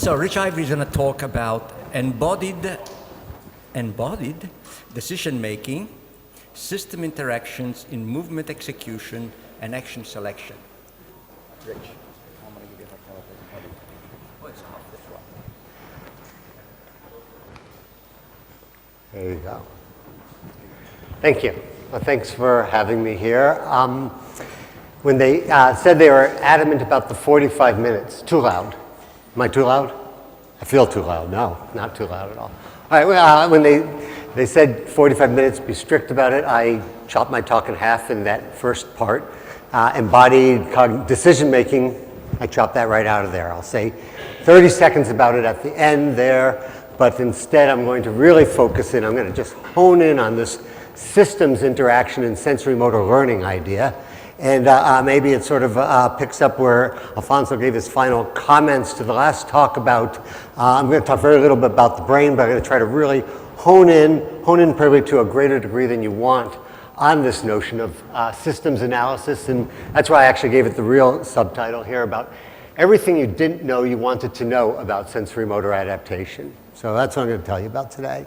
So Richard Ivry is going to talk about embodied decision making, system interactions in movement execution and action selection. Rich, I'm going to give you a hard time. Oh, it's off this one. There you go. Thank you. Well, thanks for having me here. When they said they were adamant about the 45 minutes, too loud. Am I too loud? I feel too loud. No, not too loud at all. All right, well, when they said 45 minutes, be strict about it, I chopped my talk in half in that first part. Embodied decision making, I chopped that right out of there. I'll say 30 seconds about it at the end there, but instead I'm going to really focus in, I'm going to just hone in on this systems interaction and sensory motor learning idea. And maybe it sort of picks up where Alfonso gave his final comments to the last talk about, I'm going to talk very little bit about the brain, but I'm going to try to really hone in probably to a greater degree than you want on this notion of systems analysis. And that's why I actually gave it the real subtitle here about everything you didn't know you wanted to know about sensory motor adaptation. So that's what I'm going to tell you about today.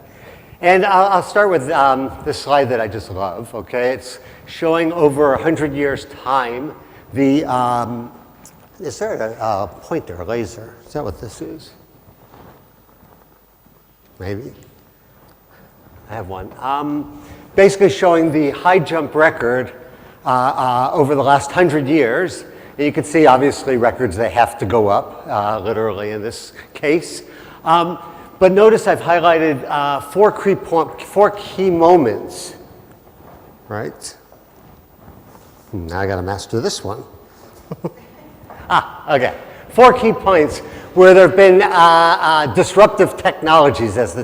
And I'll start with this slide that I just love, okay? It's showing over 100 years' time the, is there a pointer, a laser? Is that what this is? Maybe. I have one. Basically showing the high jump record over the last 100 years. And you can see, obviously, records, they have to go up, literally in this case. But notice I've highlighted four key moments, right? Now I got to master this one. Okay. 4 key points where there have been disruptive technologies, as the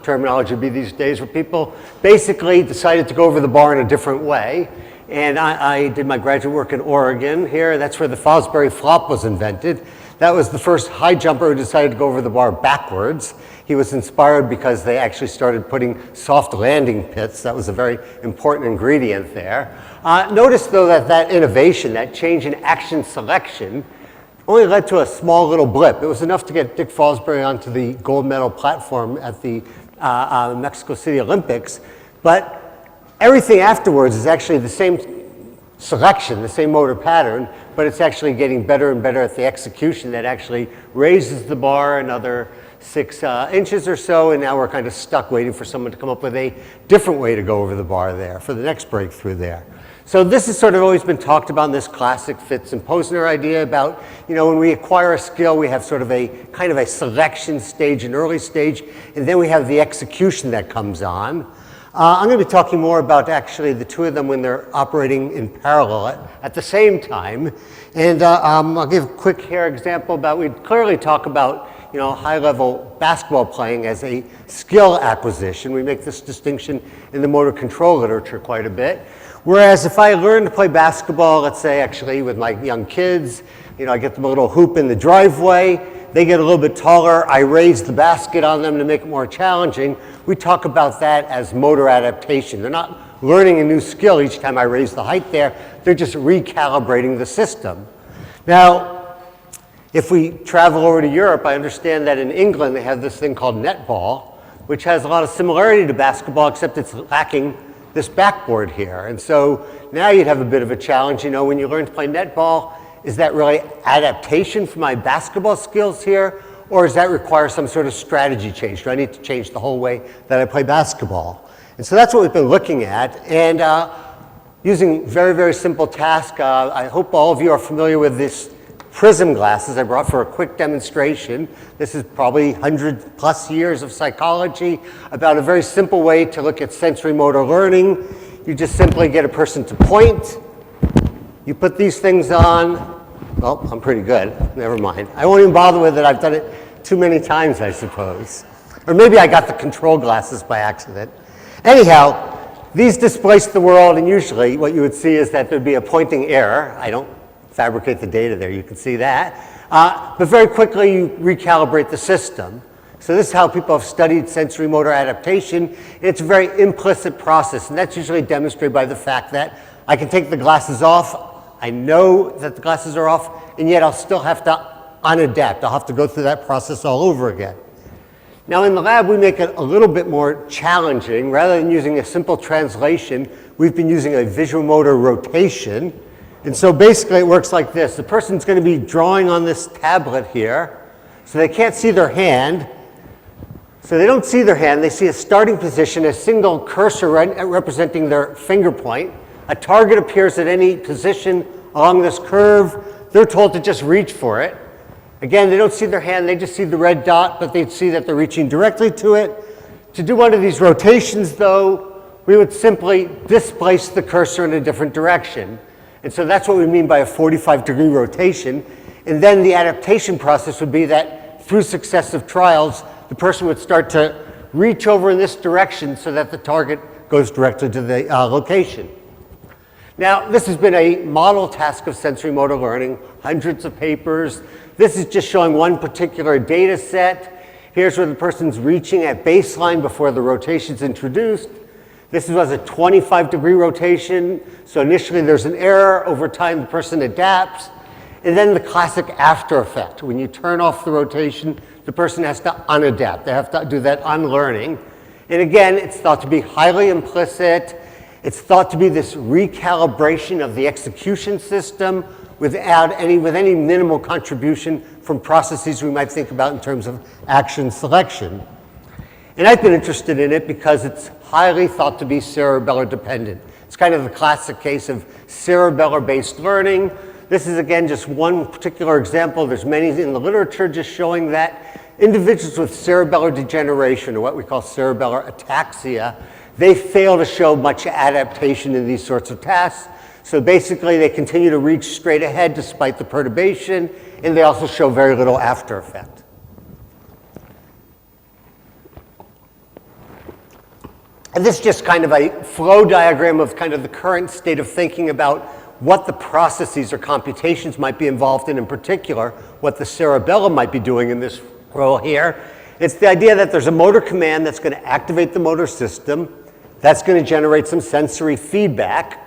terminology would be these days, where people basically decided to go over the bar in a different way. And I did my graduate work in Oregon here. That's where the Fosbury flop was invented. That was the first high jumper who decided to go over the bar backwards. He was inspired because they actually started putting soft landing pits. That was a very important ingredient there. Notice, though, that innovation, that change in action selection, only led to a small little blip. It was enough to get Dick Fosbury onto the gold medal platform at the Mexico City Olympics. But everything afterwards is actually the same selection, the same motor pattern, but it's actually getting better and better at the execution that actually raises the bar another 6 inches or so, and now we're kind of stuck waiting for someone to come up with a different way to go over the bar there for the next breakthrough there. So this has sort of always been talked about in this classic Fitz and Posner idea about, you know, when we acquire a skill, we have sort of a kind of a selection stage, an early stage, and then we have the execution that comes on. I'm going to be talking more about actually the two of them when they're operating in parallel at the same time. And I'll give a quick here example about, we clearly talk about, you know, high-level basketball playing as a skill acquisition. We make this distinction in the motor control literature quite a bit. Whereas if I learn to play basketball, let's say actually with my young kids, you know, I get them a little hoop in the driveway, they get a little bit taller, I raise the basket on them to make it more challenging. We talk about that as motor adaptation. They're not learning a new skill each time I raise the height there, they're just recalibrating the system. Now, if we travel over to Europe, I understand that in England they have this thing called netball, which has a lot of similarity to basketball, except it's lacking this backboard here. And so now you'd have a bit of a challenge, you know, when you learn to play netball, is that really adaptation for my basketball skills here? Or does that require some sort of strategy change? Do I need to change the whole way that I play basketball? And so that's what we've been looking at. And using very, very simple task, I hope all of you are familiar with this prism glasses I brought for a quick demonstration. This is probably 100 plus years of psychology about a very simple way to look at sensory motor learning. You just simply get a person to point. You put these things on. Well, I'm pretty good. Never mind. I won't even bother with it. I've done it too many times, I suppose. Or maybe I got the control glasses by accident. Anyhow, these displace the world, and usually what you would see is that there'd be a pointing error. I don't fabricate the data there, you can see that. But very quickly you recalibrate the system. So this is how people have studied sensory motor adaptation. It's a very implicit process, and that's usually demonstrated by the fact that I can take the glasses off, I know that the glasses are off, and yet I'll still have to unadapt. I'll have to go through that process all over again. Now in the lab, we make it a little bit more challenging. Rather than using a simple translation, we've been using a visual motor rotation. And so basically it works like this. The person's going to be drawing on this tablet here, so they can't see their hand. So they don't see their hand. They see a starting position, a single cursor representing their finger point. A target appears at any position along this curve. They're told to just reach for it. Again, they don't see their hand, they just see the red dot, but they see that they're reaching directly to it. To do one of these rotations, though, we would simply displace the cursor in a different direction. And so that's what we mean by a 45-degree rotation. And then the adaptation process would be that through successive trials, the person would start to reach over in this direction so that the target goes directly to the location. Now, this has been a model task of sensory motor learning, hundreds of papers. This is just showing one particular data set. Here's where the person's reaching at baseline before the rotation's introduced. This was a 25-degree rotation. So initially there's an error. Over time, the person adapts. And then the classic after effect. When you turn off the rotation, the person has to unadapt. They have to do that unlearning. And again, it's thought to be highly implicit. It's thought to be this recalibration of the execution system with any minimal contribution from processes we might think about in terms of action selection. And I've been interested in it because it's highly thought to be cerebellar dependent. It's kind of the classic case of cerebellar-based learning. This is, again, just one particular example. There's many in the literature just showing that individuals with cerebellar degeneration, or what we call cerebellar ataxia, they fail to show much adaptation in these sorts of tasks. So basically, they continue to reach straight ahead despite the perturbation, and they also show very little after effect. And this is just kind of a flow diagram of kind of the current state of thinking about what the processes or computations might be involved in particular, what the cerebellum might be doing in this role here. It's the idea that there's a motor command that's going to activate the motor system. That's going to generate some sensory feedback.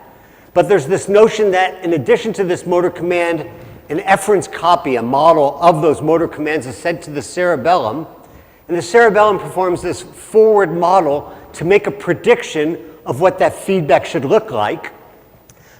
But there's this notion that in addition to this motor command, an efference copy, a model of those motor commands is sent to the cerebellum. And the cerebellum performs this forward model to make a prediction of what that feedback should look like.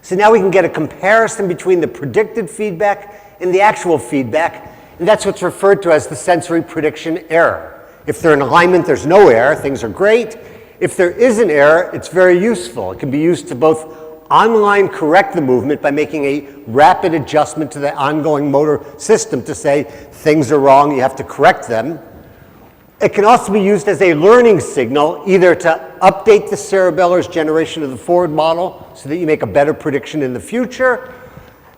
So now we can get a comparison between the predicted feedback and the actual feedback. And that's what's referred to as the sensory prediction error. If they're in alignment, there's no error. Things are great. If there is an error, it's very useful. It can be used to both online correct the movement by making a rapid adjustment to the ongoing motor system to say things are wrong, you have to correct them. It can also be used as a learning signal, either to update the cerebellar's generation of the forward model so that you make a better prediction in the future,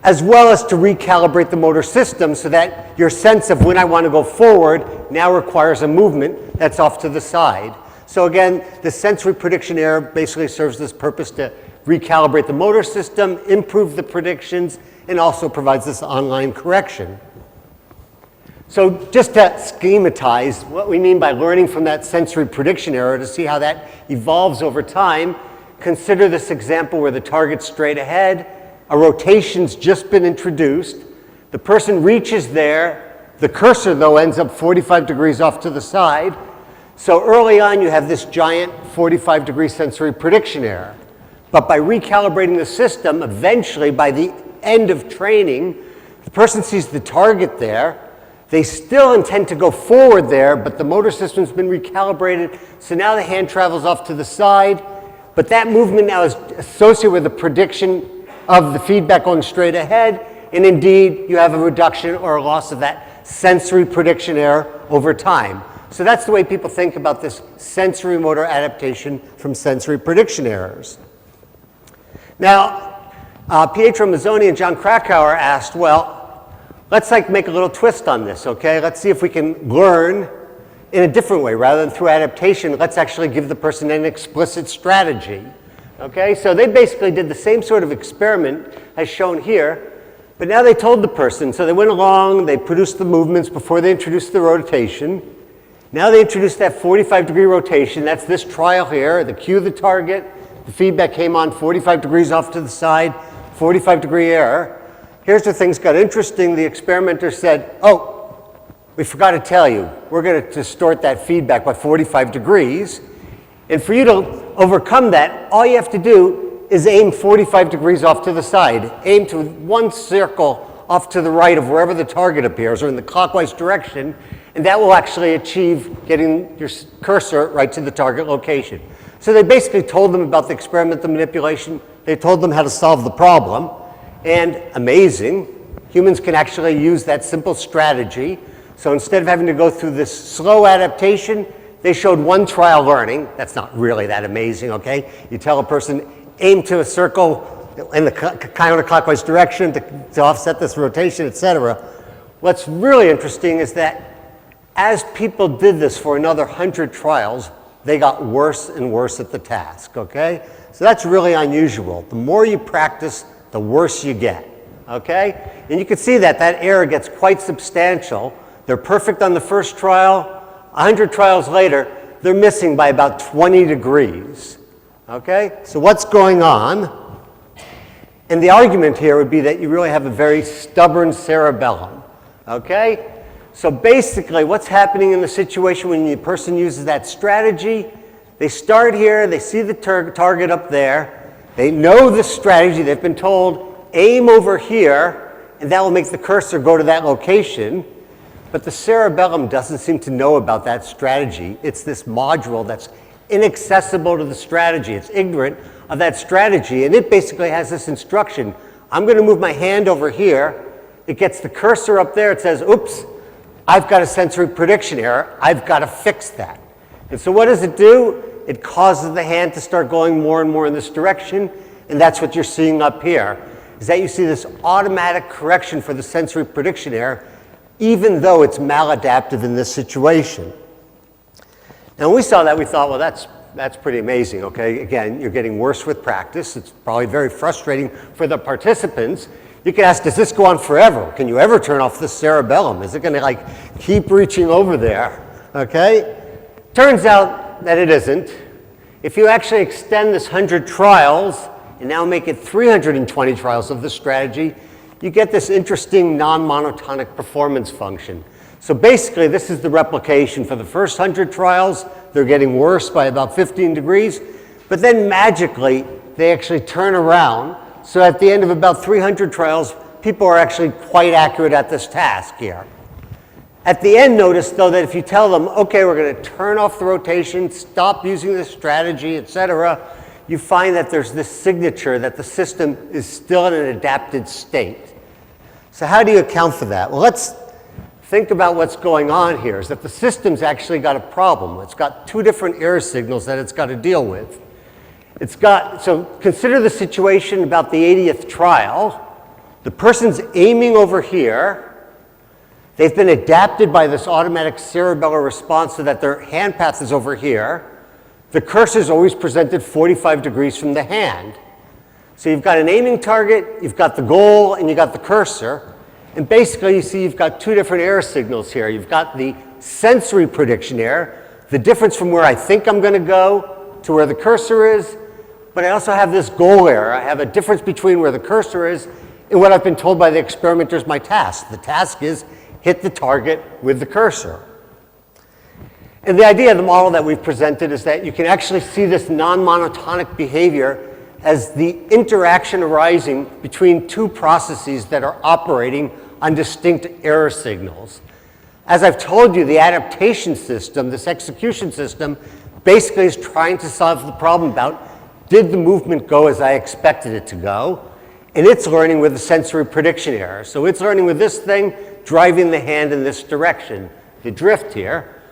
as well as to recalibrate the motor system so that your sense of when I want to go forward now requires a movement that's off to the side. So again, the sensory prediction error basically serves this purpose to recalibrate the motor system, improve the predictions, and also provides this online correction. So just to schematize what we mean by learning from that sensory prediction error to see how that evolves over time, consider this example where the target's straight ahead, a rotation's just been introduced, the person reaches there, the cursor though ends up 45 degrees off to the side, so early on you have this giant 45-degree sensory prediction error. But by recalibrating the system, eventually by the end of training, the person sees the target there. They still intend to go forward there, but the motor system's been recalibrated, so now the hand travels off to the side. But that movement now is associated with the prediction of the feedback going straight ahead, and indeed you have a reduction or a loss of that sensory prediction error over time. So that's the way people think about this sensory motor adaptation from sensory prediction errors. Now, Pietro Mazzoni and John Krakauer asked, well, let's make a little twist on this, okay? Let's see if we can learn in a different way. Rather than through adaptation, let's actually give the person an explicit strategy, okay? So they basically did the same sort of experiment as shown here, but now they told the person, so they went along, they produced the movements before they introduced the rotation. Now they introduced that 45-degree rotation. That's this trial here, the cue the target. The feedback came on 45 degrees off to the side, 45-degree error. Here's where things got interesting. The experimenter said, oh, we forgot to tell you, we're going to distort that feedback by 45 degrees. And for you to overcome that, all you have to do is aim 45 degrees off to the side. Aim to one circle off to the right of wherever the target appears, or in the clockwise direction, and that will actually achieve getting your cursor right to the target location. So they basically told them about the experimental manipulation. They told them how to solve the problem. And amazing, humans can actually use that simple strategy. So instead of having to go through this slow adaptation, they showed one trial learning. That's not really that amazing, okay? You tell a person, aim to a circle in the counterclockwise direction to offset this rotation, etc. What's really interesting is that as people did this for another 100 trials, they got worse and worse at the task, okay? So that's really unusual. The more you practice, the worse you get, okay? And you can see that error gets quite substantial. They're perfect on the first trial. 100 trials later, they're missing by about 20 degrees, okay? So what's going on? And the argument here would be that you really have a very stubborn cerebellum, okay? So basically, what's happening in the situation when the person uses that strategy, they start here, they see the target up there, they know the strategy, they've been told, aim over here, and that will make the cursor go to that location, but the cerebellum doesn't seem to know about that strategy. It's this module that's inaccessible to the strategy. It's ignorant of that strategy, and it basically has this instruction. I'm going to move my hand over here. It gets the cursor up there. It says, oops, I've got a sensory prediction error. I've got to fix that. And so what does it do? It causes the hand to start going more and more in this direction, and that's what you're seeing up here, is that you see this automatic correction for the sensory prediction error, even though it's maladaptive in this situation. And when we saw that, we thought, well, that's pretty amazing, okay? Again, you're getting worse with practice. It's probably very frustrating for the participants. You can ask, does this go on forever? Can you ever turn off the cerebellum? Is it going to like keep reaching over there, okay? Turns out that it isn't. If you actually extend this 100 trials and now make it 320 trials of this strategy, you get this interesting non-monotonic performance function. So basically, this is the replication. For the first 100 trials, they're getting worse by about 15 degrees, but then magically, they actually turn around. So at the end of about 300 trials, people are actually quite accurate at this task here. At the end, notice, though, that if you tell them, okay, we're going to turn off the rotation, stop using this strategy, etc., you find that there's this signature that the system is still in an adapted state. So how do you account for that? Well, let's think about what's going on here, is that the system's actually got a problem. It's got two different error signals that it's got to deal with. So consider the situation about the 80th trial. The person's aiming over here. They've been adapted by this automatic cerebellar response so that their hand path is over here. The cursor is always presented 45 degrees from the hand. So you've got an aiming target, you've got the goal, and you've got the cursor. And basically, you see you've got two different error signals here. You've got the sensory prediction error, the difference from where I think I'm going to go to where the cursor is. But I also have this goal error. I have a difference between where the cursor is and what I've been told by the experimenter is my task. The task is hit the target with the cursor. And the idea of the model that we've presented is that you can actually see this non-monotonic behavior as the interaction arising between two processes that are operating on distinct error signals. As I've told you, the adaptation system, this execution system, basically is trying to solve the problem about, did the movement go as I expected it to go? And it's learning with the sensory prediction error. So it's learning with this thing, driving the hand in this direction, the drift here.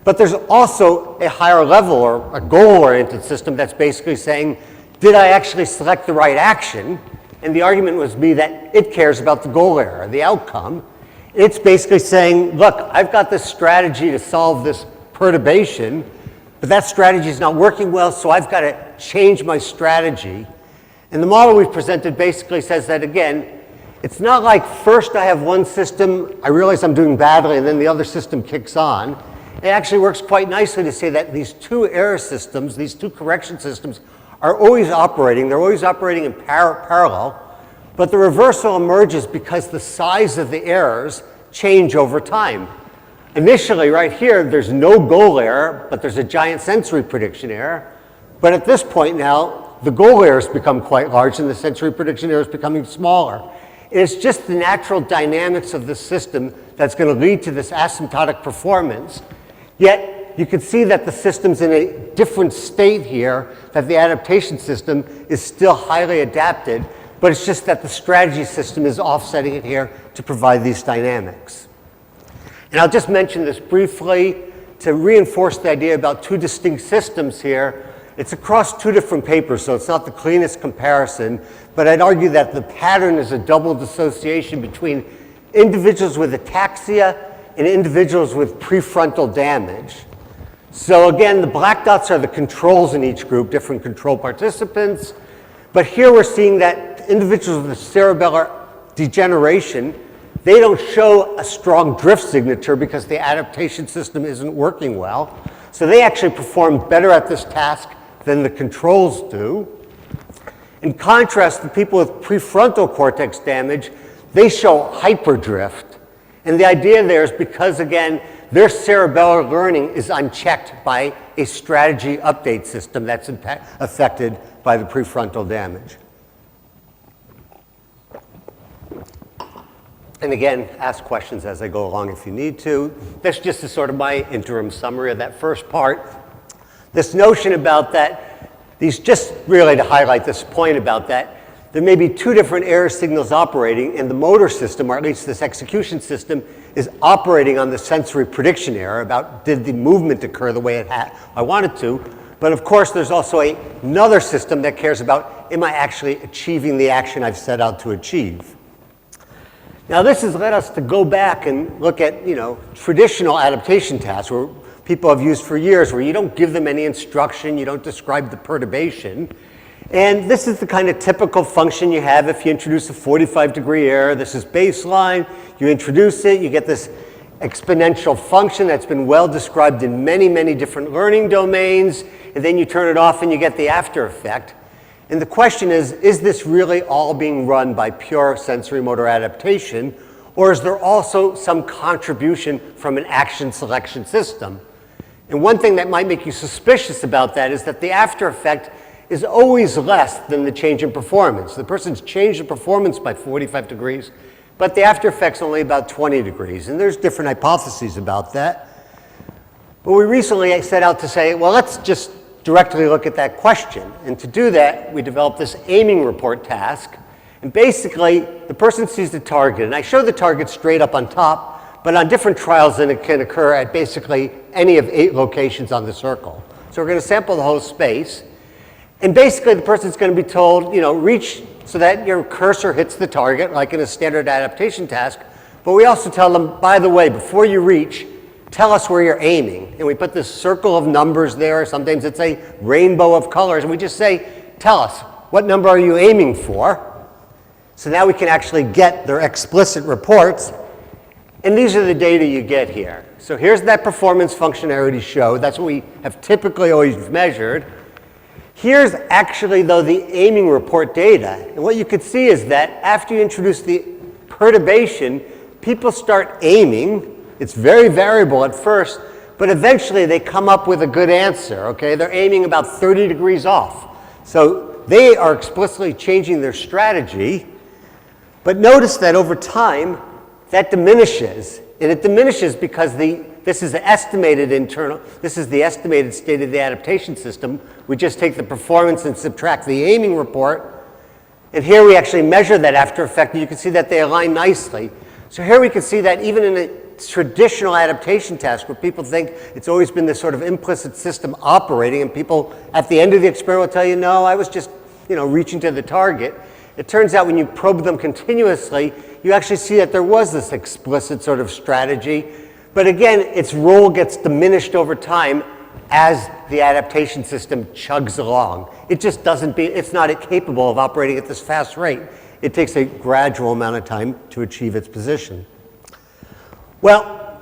But there's also a higher level or a goal-oriented system that's basically saying, did I actually select the right action? And the argument was me that it cares about the goal error, the outcome. It's basically saying, look, I've got this strategy to solve this perturbation, but that strategy is not working well, so I've got to change my strategy. And the model we've presented basically says that, again, it's not like first I have one system, I realize I'm doing badly, and then the other system kicks on. It actually works quite nicely to say that these two error systems, these two correction systems, are always operating. They're always operating in parallel, but the reversal emerges because the size of the errors change over time. Initially, right here, there's no goal error, but there's a giant sensory prediction error. But at this point now, the goal error has become quite large and the sensory prediction error is becoming smaller. And it's just the natural dynamics of the system that's going to lead to this asymptotic performance. Yet, you can see that the system's in a different state here, that the adaptation system is still highly adapted, but it's just that the strategy system is offsetting it here to provide these dynamics. And I'll just mention this briefly to reinforce the idea about two distinct systems here. It's across two different papers, so it's not the cleanest comparison, but I'd argue that the pattern is a double dissociation between individuals with ataxia and individuals with prefrontal damage. So again, the black dots are the controls in each group, different control participants. But here we're seeing that individuals with cerebellar degeneration, they don't show a strong drift signature because the adaptation system isn't working well. So they actually perform better at this task than the controls do. In contrast, the people with prefrontal cortex damage, they show hyperdrift. And the idea there is because, again, their cerebellar learning is unchecked by a strategy update system that's affected by the prefrontal damage. And again, ask questions as I go along if you need to. That's just a sort of my interim summary of that first part. This notion about that, these just really to highlight this point about that, there may be two different error signals operating, and the motor system, or at least this execution system, is operating on the sensory prediction error about did the movement occur the way I wanted to. But of course, there's also another system that cares about am I actually achieving the action I've set out to achieve. Now this has led us to go back and look at, traditional adaptation tasks where people have used for years, where you don't give them any instruction, you don't describe the perturbation. And this is the kind of typical function you have if you introduce a 45-degree error. This is baseline, you introduce it, you get this exponential function that's been well described in many, many different learning domains, and then you turn it off and you get the after effect. And the question is this really all being run by pure sensory motor adaptation, or is there also some contribution from an action selection system? And one thing that might make you suspicious about that is that the after effect is always less than the change in performance. The person's changed the performance by 45 degrees, but the after effect's only about 20 degrees. And there's different hypotheses about that. But we recently set out to say, well, let's just directly look at that question. And to do that, we developed this aiming report task. And basically, the person sees the target. And I show the target straight up on top, but on different trials, then it can occur at basically any of 8 locations on the circle. So we're going to sample the whole space. And basically, the person's going to be told, reach so that your cursor hits the target, like in a standard adaptation task. But we also tell them, by the way, before you reach, tell us where you're aiming. And we put this circle of numbers there. Sometimes it's a rainbow of colors. And we just say, tell us, what number are you aiming for? So now we can actually get their explicit reports. And these are the data you get here. So here's that performance function I already showed. That's what we have typically always measured. Here's actually, though, the aiming report data. And what you could see is that after you introduce the perturbation, people start aiming. It's very variable at first, but eventually they come up with a good answer, okay? They're aiming about 30 degrees off. So they are explicitly changing their strategy. But notice that over time, that diminishes. And it diminishes because this is the estimated state of the adaptation system. We just take the performance and subtract the aiming report. And here we actually measure that after effect, and you can see that they align nicely. So here we can see that even in a traditional adaptation task where people think it's always been this sort of implicit system operating, and people at the end of the experiment will tell you, no, I was just reaching to the target. It turns out when you probe them continuously, you actually see that there was this explicit sort of strategy. But again, its role gets diminished over time as the adaptation system chugs along. It just it's not capable of operating at this fast rate. It takes a gradual amount of time to achieve its position. Well,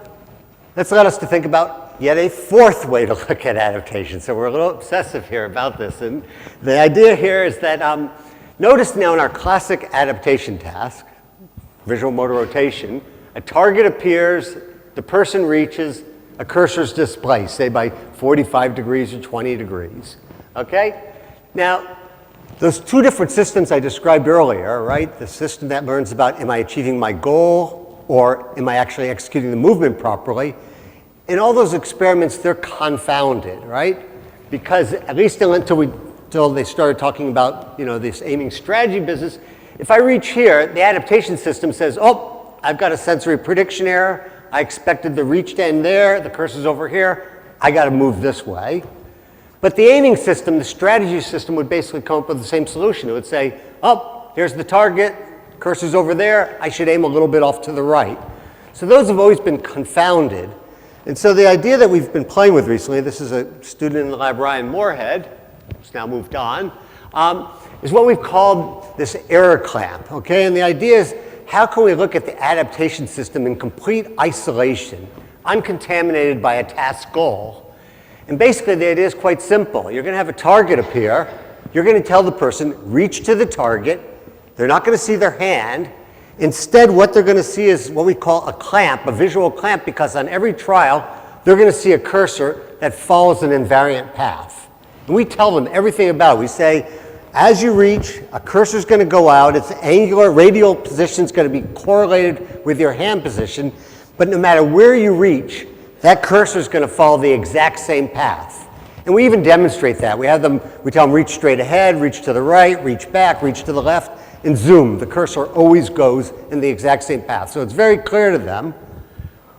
that's led us to think about yet a fourth way to look at adaptation. So we're a little obsessive here about this. And the idea here is that notice now in our classic adaptation task, visual motor rotation, a target appears, the person reaches, a cursor's displaced, say by 45 degrees or 20 degrees, okay? Now, those two different systems I described earlier, right? The system that learns about, am I achieving my goal, or am I actually executing the movement properly? In all those experiments, they're confounded, right? Because at least until they started talking about, this aiming strategy business, if I reach here, the adaptation system says, oh, I've got a sensory prediction error. I expected the reach to end there. The cursor's over here. I got to move this way. But the aiming system, the strategy system, would basically come up with the same solution. It would say, oh, here's the target. Cursor's over there. I should aim a little bit off to the right. So those have always been confounded. And so the idea that we've been playing with recently, this is a student in the lab, Ryan Moorhead, who's now moved on, is what we've called this error clamp, okay? And the idea is, how can we look at the adaptation system in complete isolation, uncontaminated by a task goal? And basically the idea is quite simple. You're going to have a target appear. You're going to tell the person, reach to the target. They're not going to see their hand. Instead, what they're going to see is what we call a clamp, a visual clamp, because on every trial, they're going to see a cursor that follows an invariant path. And we tell them everything about it. We say, as you reach, a cursor is going to go out. Its angular radial position is going to be correlated with your hand position. But no matter where you reach, that cursor is going to follow the exact same path. And we even demonstrate that. We tell them reach straight ahead, reach to the right, reach back, reach to the left, and zoom. The cursor always goes in the exact same path. So it's very clear to them.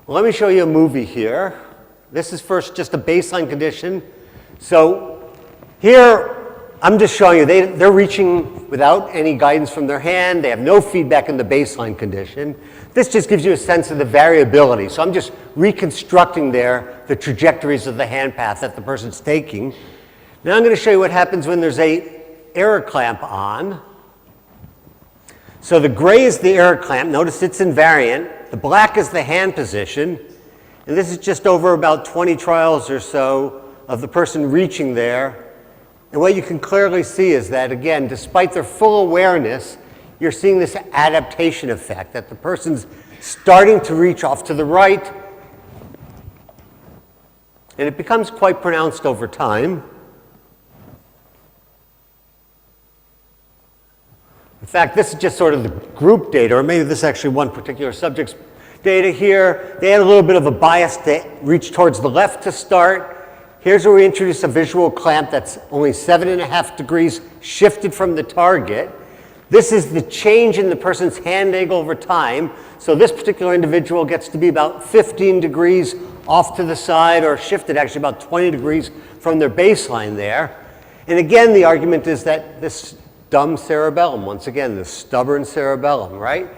Well, let me show you a movie here. This is first just a baseline condition. So here, I'm just showing you, they're reaching without any guidance from their hand. They have no feedback in the baseline condition. This just gives you a sense of the variability. So I'm just reconstructing there the trajectories of the hand path that the person's taking. Now I'm going to show you what happens when there's a error clamp on. So the gray is the error clamp. Notice it's invariant. The black is the hand position. And this is just over about 20 trials or so of the person reaching there. And what you can clearly see is that, again, despite their full awareness, you're seeing this adaptation effect, that the person's starting to reach off to the right, and it becomes quite pronounced over time. In fact, this is just sort of the group data, or maybe this is actually one particular subject's data here. They had a little bit of a bias to reach towards the left to start. Here's where we introduce a visual clamp that's only 7.5 degrees shifted from the target. This is the change in the person's hand angle over time. So this particular individual gets to be about 15 degrees off to the side, or shifted actually about 20 degrees from their baseline there. And again, the argument is that this dumb cerebellum, once again, this stubborn cerebellum, right?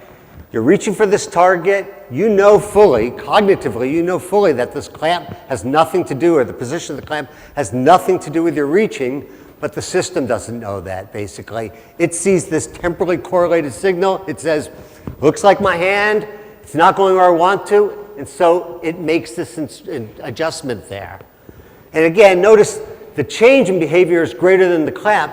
You're reaching for this target. You know fully, cognitively, you know fully that this clamp has nothing to do, or the position of the clamp has nothing to do with your reaching, but the system doesn't know that, basically. It sees this temporally correlated signal. It says, looks like my hand. It's not going where I want to. And so it makes this adjustment there. And again, notice the change in behavior is greater than the clamp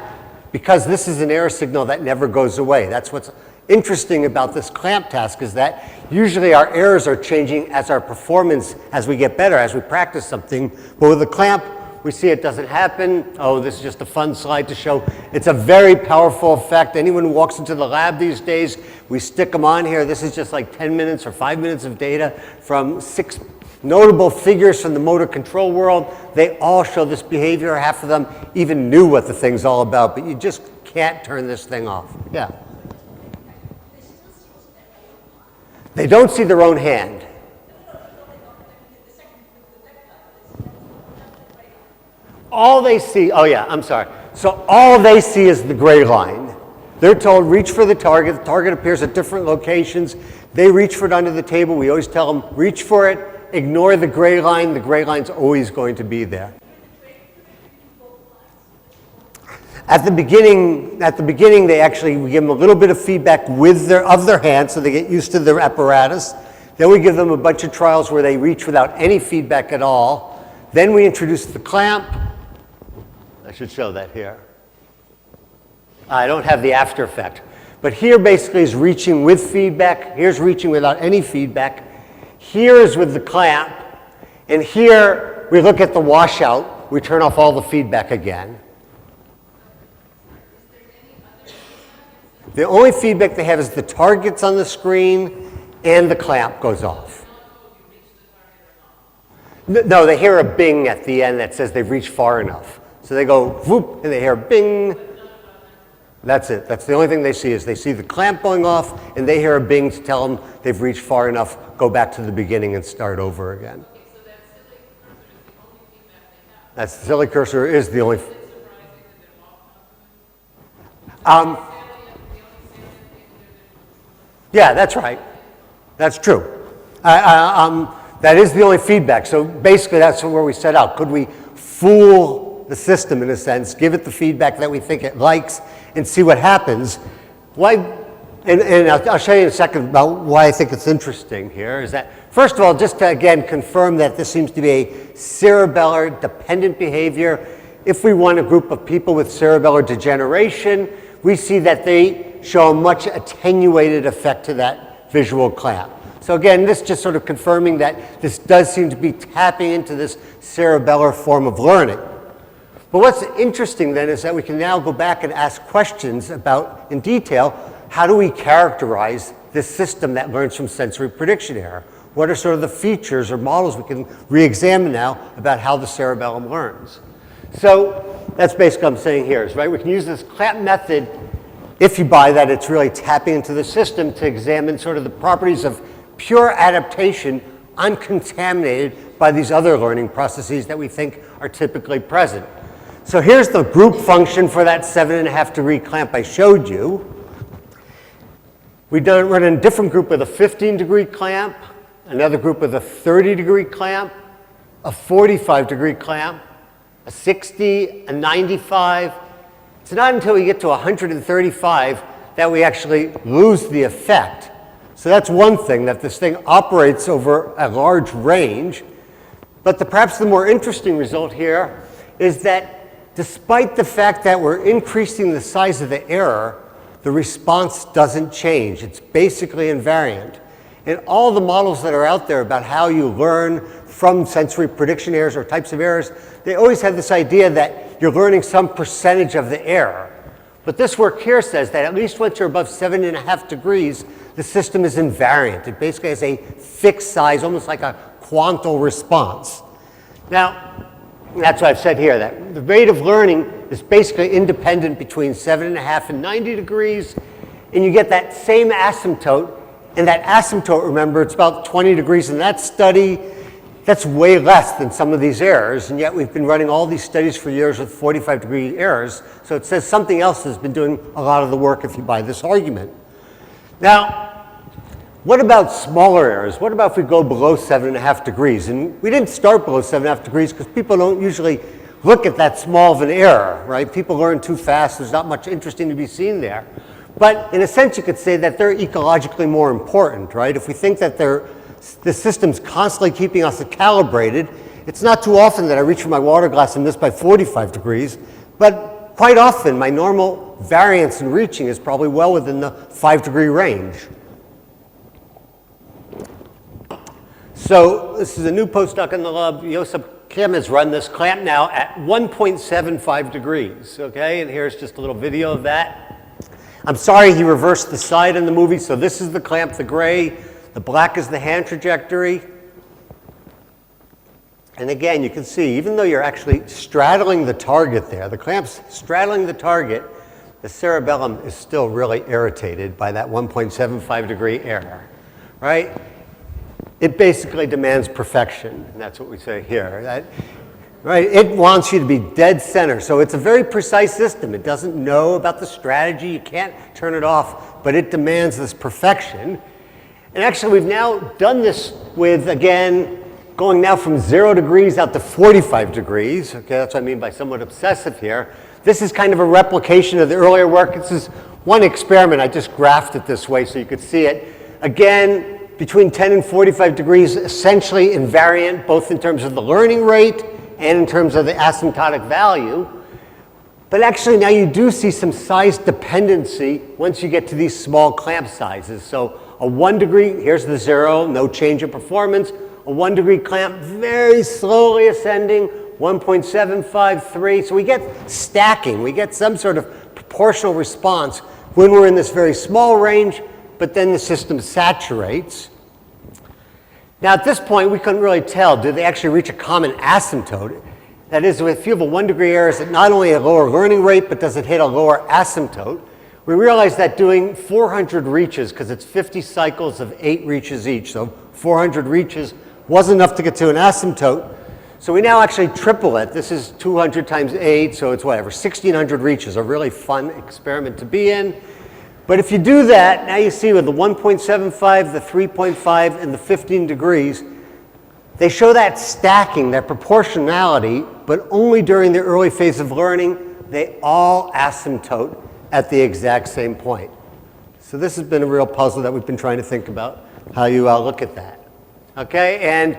because this is an error signal that never goes away. That's what's interesting about this clamp task, is that usually our errors are changing as our performance, as we get better, as we practice something. But with the clamp, we see it doesn't happen. Oh, this is just a fun slide to show. It's a very powerful effect. Anyone who walks into the lab these days, we stick them on here. This is just like 10 minutes or 5 minutes of data from 6 notable figures from the motor control world. They all show this behavior. Half of them even knew what the thing's all about, but you just can't turn this thing off. Yeah. They don't see their own hand. All they see, oh yeah, I'm sorry. So all they see is the gray line. They're told, reach for the target. The target appears at different locations. They reach for it under the table. We always tell them, reach for it, ignore the gray line. The gray line's always going to be there. At the beginning, we give them a little bit of feedback of their hand, so they get used to their apparatus. Then we give them a bunch of trials where they reach without any feedback at all. Then we introduce the clamp. I should show that here. I don't have the after effect. But here basically is reaching with feedback. Here's reaching without any feedback. Here is with the clamp, and here we look at the washout. We turn off all the feedback again. The only feedback they have is the targets on the screen and the clamp goes off. No, they hear a bing at the end that says they've reached far enough. So they go whoop, and they hear bing. That's it. That's the only thing they see is they see the clamp going off, and they hear a bing to tell them they've reached far enough, go back to the beginning and start over again. That silly cursor is the only. Yeah, that's right. That's true. That is the only feedback. So basically, that's where we set out. Could we fool the system in a sense, give it the feedback that we think it likes, and see what happens? Why? And I'll show you in a second about why I think it's interesting here. Is that first of all, just to again confirm that this seems to be a cerebellar dependent behavior. If we want a group of people with cerebellar degeneration, we see that they show a much attenuated effect to that visual clamp. So again, this just sort of confirming that this does seem to be tapping into this cerebellar form of learning. But what's interesting then is that we can now go back and ask questions about, in detail, how do we characterize this system that learns from sensory prediction error? What are sort of the features or models we can re-examine now about how the cerebellum learns? So that's basically what I'm saying here, is right, we can use this clamp method if you buy that it's really tapping into the system to examine sort of the properties of pure adaptation uncontaminated by these other learning processes that we think are typically present. So here's the group function for that 7.5 degree clamp I showed you. We run in a different group with a 15 degree clamp, another group with a 30 degree clamp, a 45 degree clamp, a 60, a 95. It's not until we get to 135 that we actually lose the effect. So that's one thing, that this thing operates over a large range. But perhaps the more interesting result here is that despite the fact that we're increasing the size of the error, the response doesn't change. It's basically invariant. And all the models that are out there about how you learn from sensory prediction errors or types of errors, they always have this idea that you're learning some percentage of the error. But this work here says that at least once you're above 7.5 degrees, the system is invariant. It basically has a fixed size, almost like a quantal response. Now, that's what I've said here, that the rate of learning is basically independent between 7.5 and 90 degrees, and you get that same asymptote. And that asymptote, remember, it's about 20 degrees in that study. That's way less than some of these errors, and yet we've been running all these studies for years with 45 degree errors. So it says something else has been doing a lot of the work if you buy this argument. Now, what about smaller errors? What about if we go below 7.5 degrees? And we didn't start below 7.5 degrees because people don't usually look at that small of an error, right? People learn too fast. There's not much interesting to be seen there. But in a sense, you could say that they're ecologically more important, right? If we think that the system's constantly keeping us calibrated, it's not too often that I reach for my water glass and miss by 45 degrees, but quite often my normal variance in reaching is probably well within the 5 degree range. So this is a new postdoc in the lab. Josip Kim has run this clamp now at 1.75 degrees, okay? And here's just a little video of that. I'm sorry he reversed the side in the movie, so this is the clamp, the gray, the black is the hand trajectory. And again, you can see, even though you're actually straddling the target there, the clamp's straddling the target, the cerebellum is still really irritated by that 1.75 degree error, right? It basically demands perfection, and that's what we say here. Right? It wants you to be dead center. So it's a very precise system. It doesn't know about the strategy. You can't turn it off, but it demands this perfection. And actually, we've now done this with, again, going now from 0 degrees out to 45 degrees. Okay, that's what I mean by somewhat obsessive here. This is kind of a replication of the earlier work. This is one experiment. I just graphed it this way so you could see it. Again, between 10 and 45 degrees, essentially invariant, both in terms of the learning rate and in terms of the asymptotic value. But actually now you do see some size dependency once you get to these small clamp sizes. So a 1 degree, here's the 0, no change in performance. A 1 degree clamp, very slowly ascending, 1.753. So we get stacking. We get some sort of proportional response when we're in this very small range, but then the system saturates. Now at this point, we couldn't really tell, did they actually reach a common asymptote? That is, if you have a 1 degree error, is it not only a lower learning rate, but does it hit a lower asymptote? We realized that doing 400 reaches, because it's 50 cycles of 8 reaches each, so 400 reaches wasn't enough to get to an asymptote. So we now actually triple it. This is 200 times 8, so it's whatever, 1,600 reaches, a really fun experiment to be in. But if you do that, now you see with the 1.75, the 3.5, and the 15 degrees, they show that stacking, that proportionality, but only during the early phase of learning. They all asymptote at the exact same point. So this has been a real puzzle that we've been trying to think about, how you look at that. Okay, and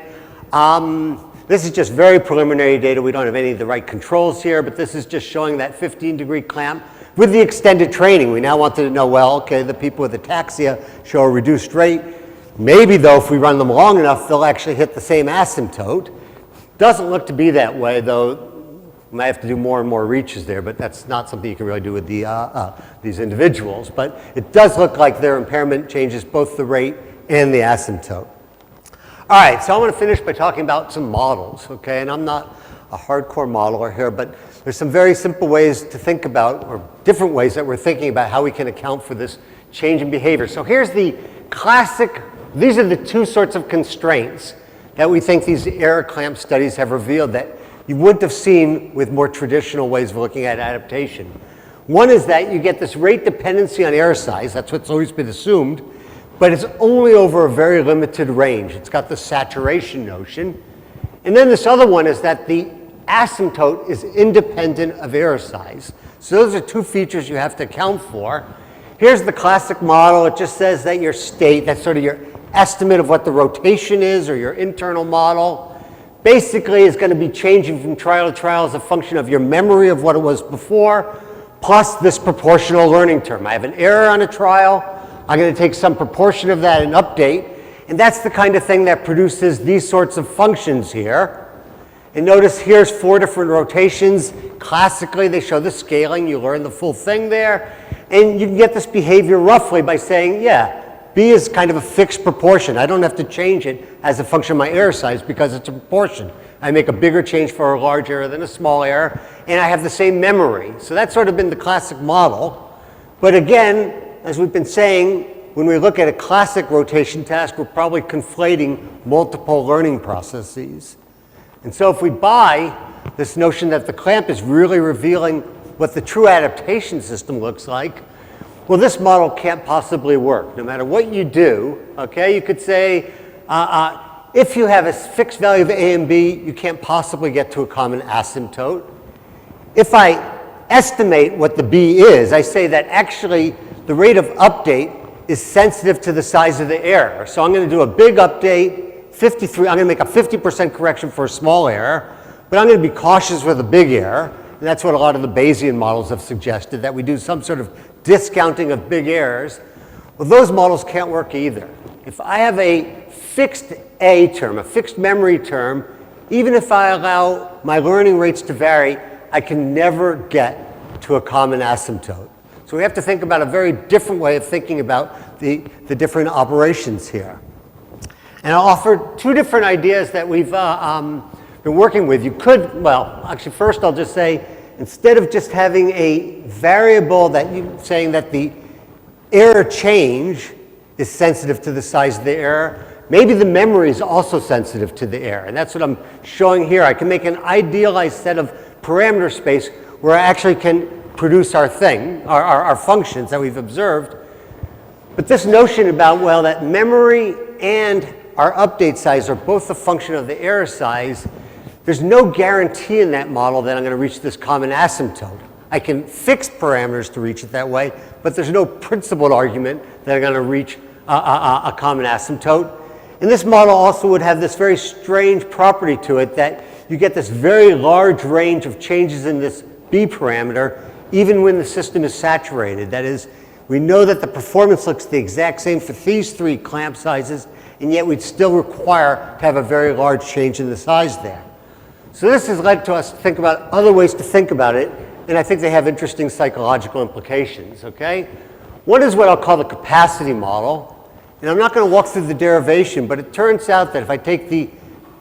this is just very preliminary data. We don't have any of the right controls here, but this is just showing that 15-degree clamp with the extended training. We now wanted to know, well, okay, the people with ataxia show a reduced rate. Maybe, though, if we run them long enough, they'll actually hit the same asymptote. Doesn't look to be that way, though. We might have to do more and more reaches there, but that's not something you can really do with these individuals. But it does look like their impairment changes both the rate and the asymptote. All right, so I want to finish by talking about some models, okay? And I'm not a hardcore modeler here, but there's some very simple ways to think about, or different ways that we're thinking about how we can account for this change in behavior. So here's the classic, these are the two sorts of constraints that we think these error clamp studies have revealed that you wouldn't have seen with more traditional ways of looking at adaptation. One is that you get this rate dependency on error size, that's what's always been assumed, but it's only over a very limited range. It's got the saturation notion. And then this other one is that the asymptote is independent of error size. So those are two features you have to account for. Here's the classic model. It just says that your state, that's sort of your estimate of what the rotation is, or your internal model, basically is going to be changing from trial to trial as a function of your memory of what it was before, plus this proportional learning term. I have an error on a trial. I'm going to take some proportion of that and update. And that's the kind of thing that produces these sorts of functions here. And notice here's 4 different rotations. Classically, they show the scaling. You learn the full thing there. And you can get this behavior roughly by saying, yeah, B is kind of a fixed proportion. I don't have to change it as a function of my error size because it's a proportion. I make a bigger change for a large error than a small error, and I have the same memory. So that's sort of been the classic model. But again, as we've been saying, when we look at a classic rotation task, we're probably conflating multiple learning processes. And so if we buy this notion that the clamp is really revealing what the true adaptation system looks like, well, this model can't possibly work. No matter what you do, okay, you could say, if you have a fixed value of A and B, you can't possibly get to a common asymptote. If I estimate what the B is, I say that actually the rate of update is sensitive to the size of the error. So I'm going to do a big update, 53, I'm going to make a 50% correction for a small error, but I'm going to be cautious with a big error. And that's what a lot of the Bayesian models have suggested, that we do some sort of discounting of big errors. Well, those models can't work either. If I have a fixed A term, a fixed memory term, even if I allow my learning rates to vary, I can never get to a common asymptote. So we have to think about a very different way of thinking about the different operations here. And I'll offer 2 different ideas that we've been working with. You could, well, actually first I'll just say, instead of just having a variable that you're saying that the error change is sensitive to the size of the error, maybe the memory is also sensitive to the error. And that's what I'm showing here. I can make an idealized set of parameter space where I actually can produce our thing, our functions that we've observed. But this notion about, well, that memory and our update size are both a function of the error size, there's no guarantee in that model that I'm going to reach this common asymptote. I can fix parameters to reach it that way, but there's no principled argument that I'm going to reach a common asymptote. And this model also would have this very strange property to it that you get this very large range of changes in this B parameter even when the system is saturated. That is, We know that the performance looks the exact same for these 3 clamp sizes, and yet we'd still require to have a very large change in the size there. So this has led to us to think about other ways to think about it, and I think they have interesting psychological implications, okay? One is what I'll call the capacity model, and I'm not going to walk through the derivation, but it turns out that if I take the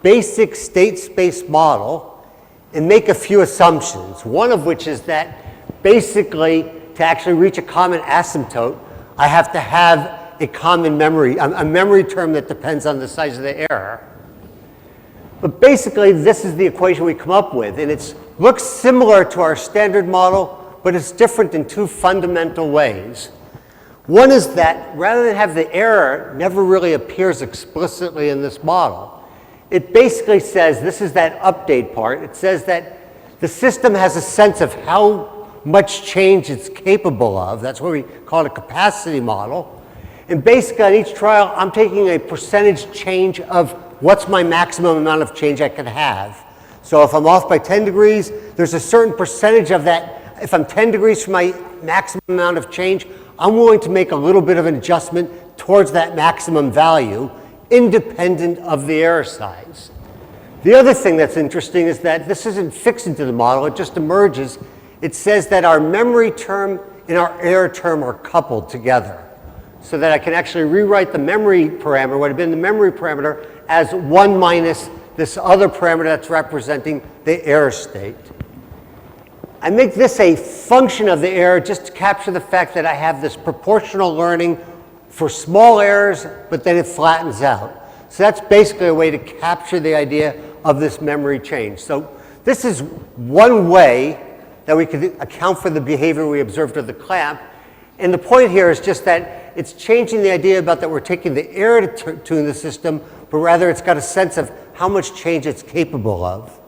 basic state space model and make a few assumptions, one of which is that basically to actually reach a common asymptote, I have to have a common memory, a memory term that depends on the size of the error. But basically, this is the equation we come up with, and it looks similar to our standard model, but it's different in 2 fundamental ways. One is that rather than have the error never really appears explicitly in this model, it basically says, this is that update part, it says that the system has a sense of how much change it's capable of. That's what we call a capacity model. And basically on each trial, I'm taking a percentage change of what's my maximum amount of change I could have. So if I'm off by 10 degrees, there's a certain percentage of that. If I'm 10 degrees from my maximum amount of change, I'm willing to make a little bit of an adjustment towards that maximum value, independent of the error size. The other thing that's interesting is that this isn't fixed into the model, it just emerges. It says that our memory term and our error term are coupled together, so that I can actually rewrite the memory parameter, what had been the memory parameter, as 1 minus this other parameter that's representing the error state. I make this a function of the error just to capture the fact that I have this proportional learning for small errors, but then it flattens out. So that's basically a way to capture the idea of this memory change. So this is one way that we could account for the behavior we observed with the clamp. And the point here is just that it's changing the idea about that we're taking the error to tune the system, but rather it's got a sense of how much change it's capable of.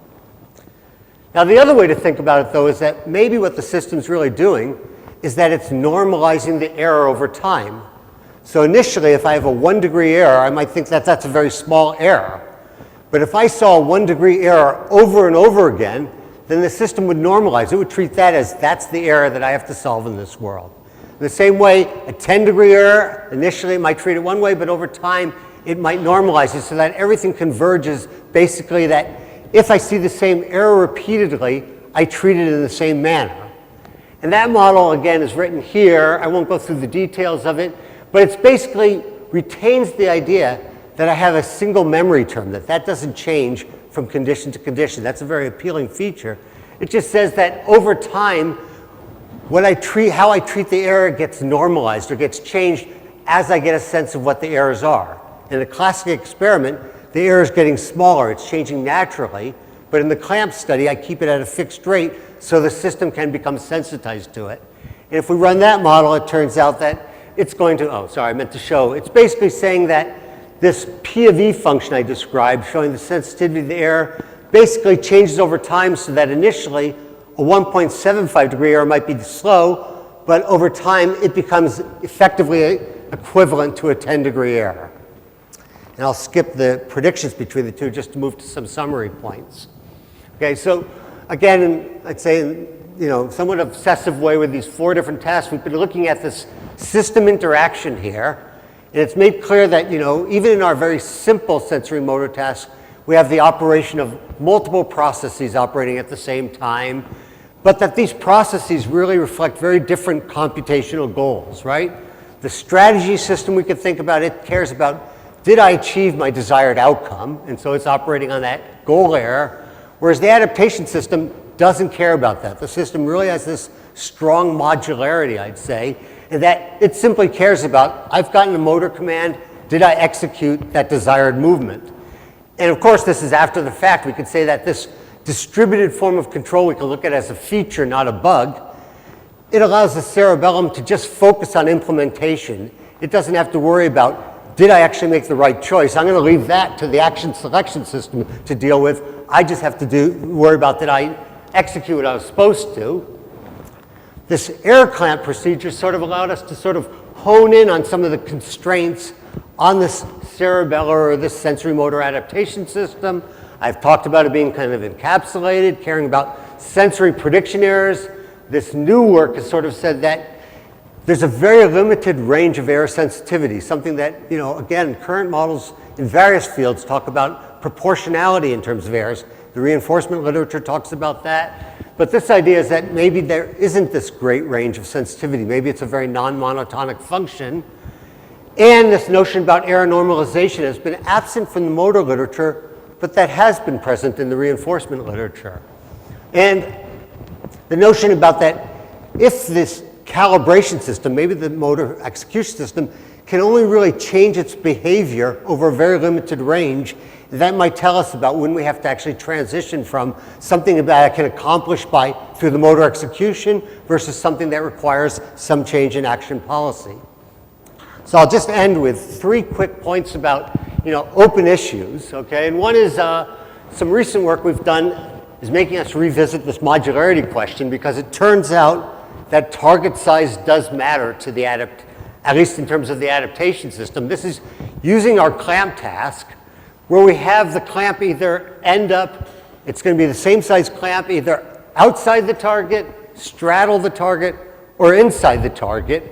Now the other way to think about it though is that maybe what the system's really doing is that it's normalizing the error over time. So initially if I have a 1 degree error, I might think that that's a very small error. But if I saw a 1 degree error over and over again, then the system would normalize. It would treat that as that's the error that I have to solve in this world. In the same way, a 10 degree error, initially it might treat it one way, but over time it might normalize it so that everything converges basically that if I see the same error repeatedly, I treat it in the same manner. And that model, again, is written here. I won't go through the details of it, but it's basically retains the idea that I have a single memory term, that doesn't change from condition to condition. That's a very appealing feature. It just says that over time, how I treat the error gets normalized or gets changed as I get a sense of what the errors are. In a classic experiment, the error is getting smaller, it's changing naturally, but in the clamp study, I keep it at a fixed rate so the system can become sensitized to it. And if we run that model, it turns out that it's going to, it's basically saying that this P of E function I described, showing the sensitivity of the error, basically changes over time so that initially a 1.75 degree error might be slow, but over time it becomes effectively equivalent to a 10 degree error. And I'll skip the predictions between the two just to move to some summary points. Okay, so again, I'd say in somewhat obsessive way with these 4 different tasks, we've been looking at this system interaction here. And it's made clear that, even in our very simple sensory motor tasks, we have the operation of multiple processes operating at the same time, but that these processes really reflect very different computational goals, right? The strategy system, we could think about, it cares about, did I achieve my desired outcome? And so it's operating on that goal error, whereas the adaptation system doesn't care about that. The system really has this strong modularity, I'd say, and that it simply cares about, I've gotten a motor command, did I execute that desired movement? And of course, this is after the fact. We could say that this distributed form of control we can look at as a feature, not a bug. It allows the cerebellum to just focus on implementation. It doesn't have to worry about, did I actually make the right choice? I'm going to leave that to the action selection system to deal with. I just have to worry about, did I execute what I was supposed to? This error clamp procedure sort of allowed us to sort of hone in on some of the constraints on this cerebellar or this sensory motor adaptation system. I've talked about it being kind of encapsulated, caring about sensory prediction errors. This new work has sort of said that there's a very limited range of error sensitivity, something that, again, current models in various fields talk about proportionality in terms of errors. The reinforcement literature talks about that. But this idea is that maybe there isn't this great range of sensitivity. Maybe it's a very non-monotonic function. And this notion about error normalization has been absent from the motor literature, but that has been present in the reinforcement literature. And the notion about that, if this calibration system, maybe the motor execution system, can only really change its behavior over a very limited range, that might tell us about when we have to actually transition from something that I can accomplish through the motor execution versus something that requires some change in action policy. So I'll just end with 3 quick points about open issues, okay? And one is some recent work we've done is making us revisit this modularity question, because it turns out that target size does matter to the at least in terms of the adaptation system. This is using our clamp task, where we have the clamp either it's going to be the same size clamp either outside the target, straddle the target, or inside the target.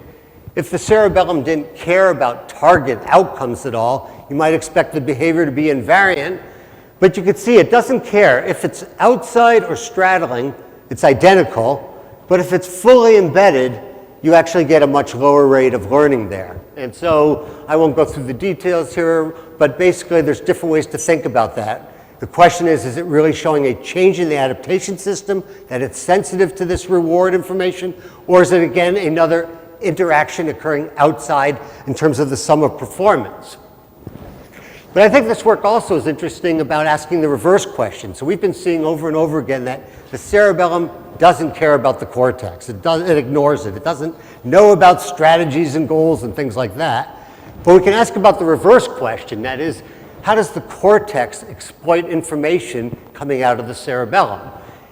If the cerebellum didn't care about target outcomes at all, you might expect the behavior to be invariant. But you can see it doesn't care. If it's outside or straddling, it's identical. But if it's fully embedded, you actually get a much lower rate of learning there. And so I won't go through the details here, but basically there's different ways to think about that. The question is it really showing a change in the adaptation system, that it's sensitive to this reward information, or is it again another interaction occurring outside in terms of the sum of performance? But I think this work also is interesting about asking the reverse question. So we've been seeing over and over again that the cerebellum doesn't care about the cortex. It ignores it. It doesn't know about strategies and goals and things like that. But we can ask about the reverse question. That is, how does the cortex exploit information coming out of the cerebellum?